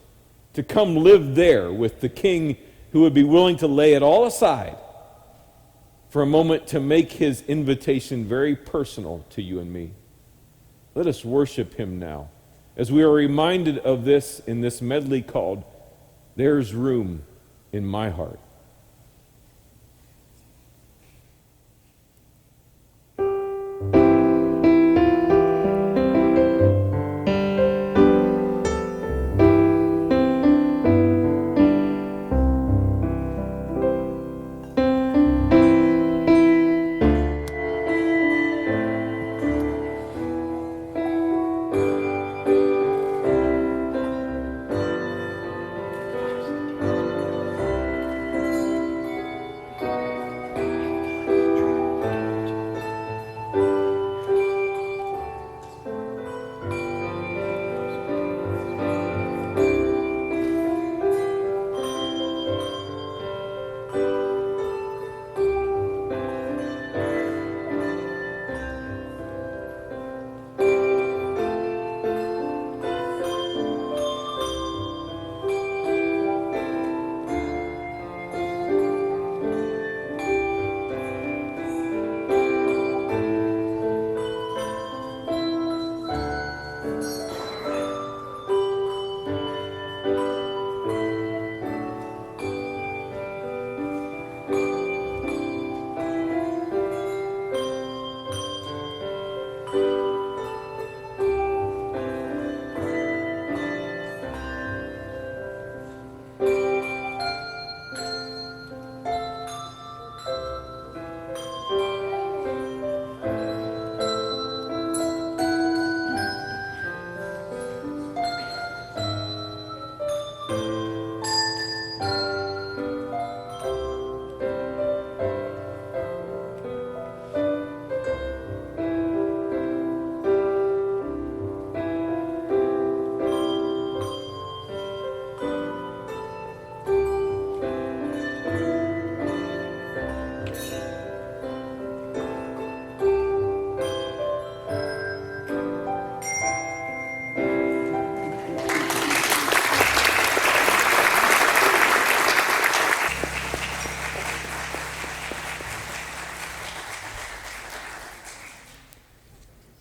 to come live there with the King who would be willing to lay it all aside for a moment to make his invitation very personal to you and me. Let us worship him now as we are reminded of this in this medley called "There's Room in My Heart."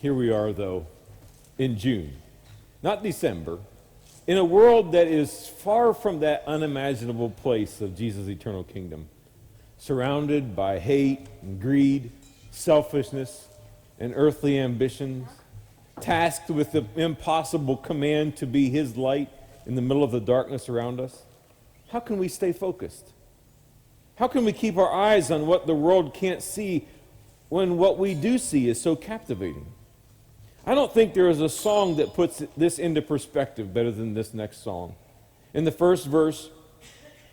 Here we are, though, in June, not December, in a world that is far from that unimaginable place of Jesus' eternal kingdom, surrounded by hate and greed, selfishness, and earthly ambitions, tasked with the impossible command to be his light in the middle of the darkness around us. How can we stay focused? How can we keep our eyes on what the world can't see when what we do see is so captivating? I don't think there is a song that puts this into perspective better than this next song. In the first verse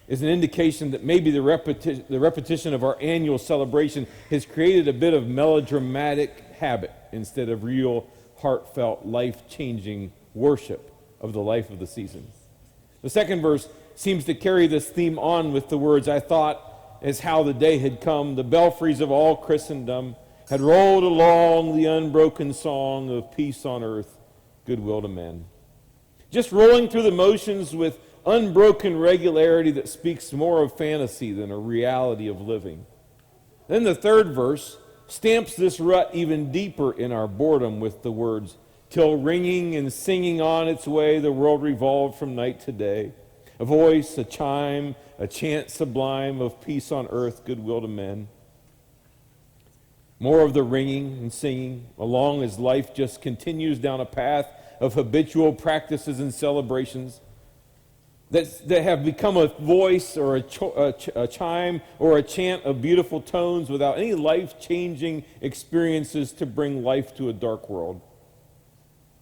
is an indication that maybe the repetition of our annual celebration has created a bit of melodramatic habit instead of real, heartfelt, life-changing worship of the life of the seasons. The second verse seems to carry this theme on with the words, "I thought as how the day had come, the belfries of all Christendom had rolled along the unbroken song of peace on earth, goodwill to men." Just rolling through the motions with unbroken regularity that speaks more of fantasy than a reality of living. Then the third verse stamps this rut even deeper in our boredom with the words, till ringing and singing on its way, the world revolved from night to day. A voice, a chime, a chant sublime of peace on earth, goodwill to men. More of the ringing and singing, along as life just continues down a path of habitual practices and celebrations that have become a voice or a chime or a chant of beautiful tones without any life-changing experiences to bring life to a dark world.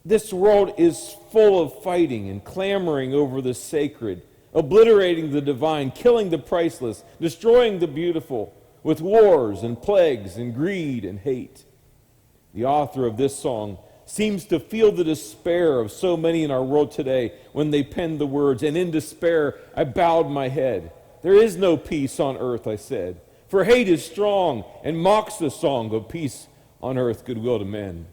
This world is full of fighting and clamoring over the sacred, obliterating the divine, killing the priceless, destroying the beautiful, with wars and plagues and greed and hate. The author of this song seems to feel the despair of so many in our world today when they penned the words, "And in despair I bowed my head. There is no peace on earth," I said, "for hate is strong and mocks the song of peace on earth, goodwill to men."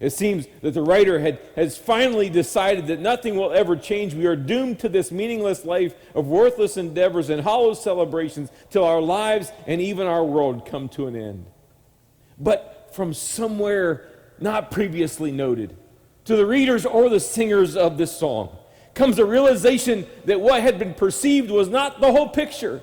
It seems that the writer has finally decided that nothing will ever change. We are doomed to this meaningless life of worthless endeavors and hollow celebrations till our lives and even our world come to an end. But from somewhere not previously noted, to the readers or the singers of this song, comes a realization that what had been perceived was not the whole picture.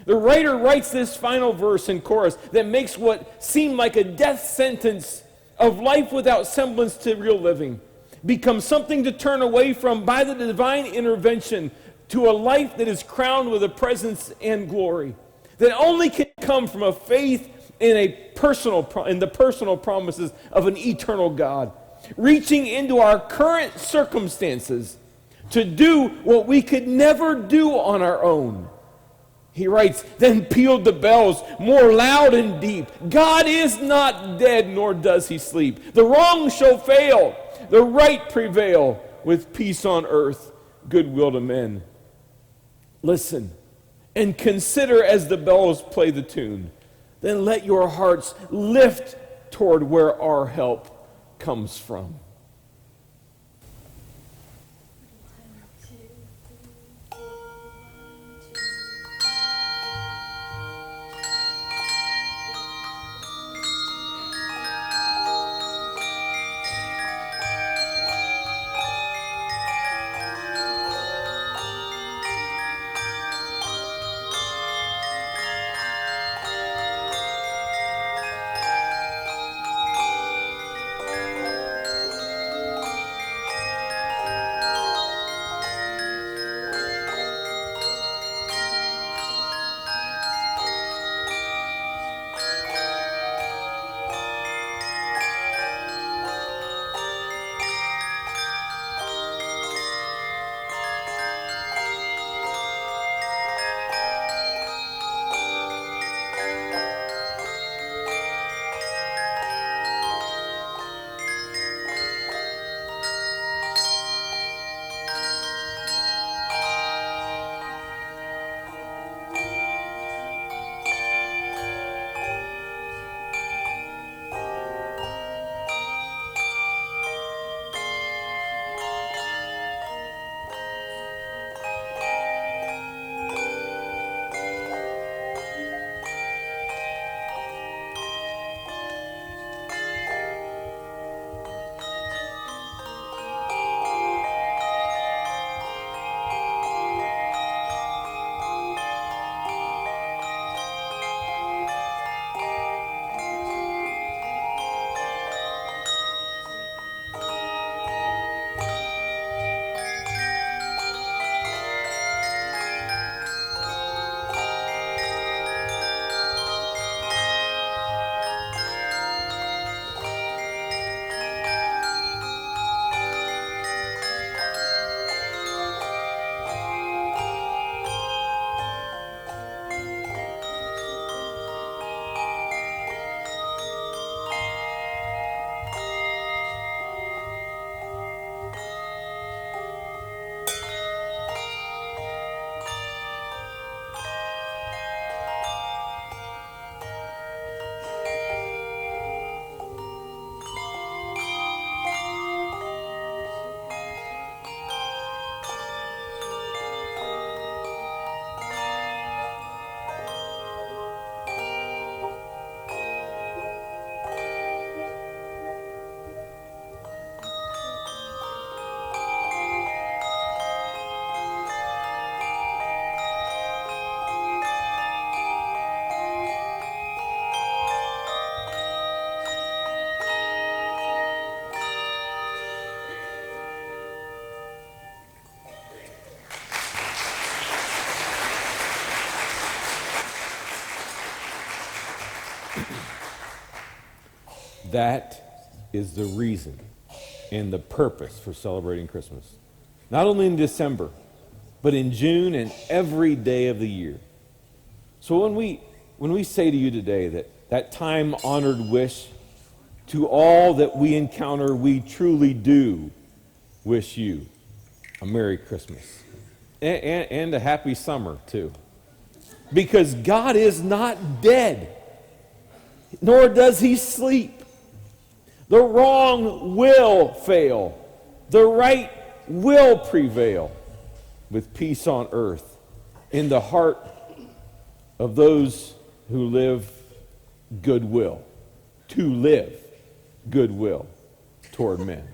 The writer writes this final verse and chorus that makes what seemed like a death sentence of life without semblance to real living become something to turn away from by the divine intervention to a life that is crowned with a presence and glory that only can come from a faith in the personal promises of an eternal God, reaching into our current circumstances to do what we could never do on our own. He writes, "Then pealed the bells more loud and deep. God is not dead, nor does he sleep. The wrong shall fail, the right prevail, with peace on earth, goodwill to men." Listen and consider as the bells play the tune. Then let your hearts lift toward where our help comes from. That is the reason and the purpose for celebrating Christmas. Not only in December, but in June and every day of the year. So when we say to you today that time-honored wish, to all that we encounter, we truly do wish you a Merry Christmas and a happy summer too. Because God is not dead, nor does he sleep. The wrong will fail. The right will prevail with peace on earth in the heart of those who live goodwill, to live goodwill toward men.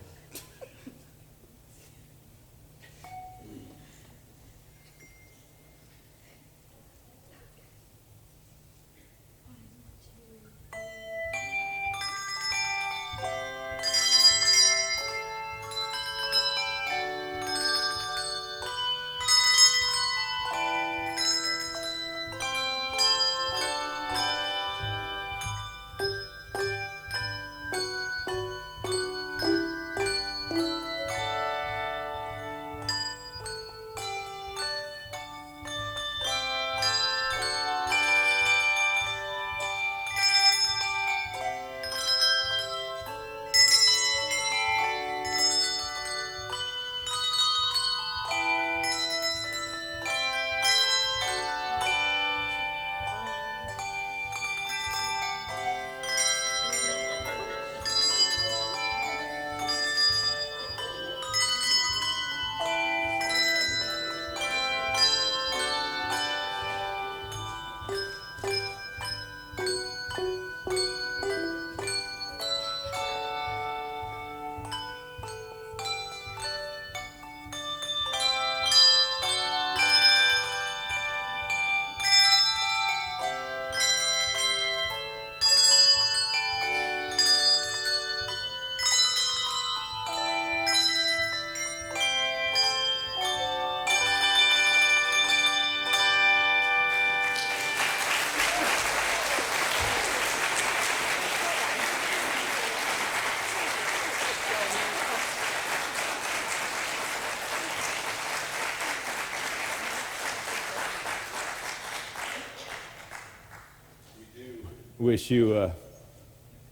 Wish you a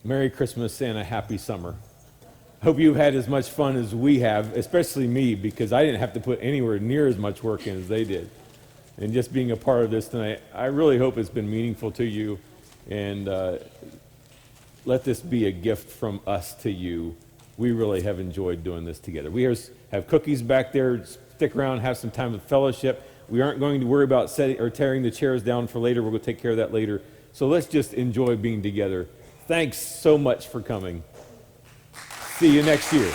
Merry Christmas and a happy summer. Hope you've had as much fun as we have, especially me, because I didn't have to put anywhere near as much work in as they did. And just being a part of this tonight, I really hope it's been meaningful to you. And let this be a gift from us to you. We really have enjoyed doing this together. We have cookies back there. Stick around, have some time of fellowship. We aren't going to worry about setting or tearing the chairs down for later. We're going to take care of that later. So let's just enjoy being together. Thanks so much for coming. See you next year.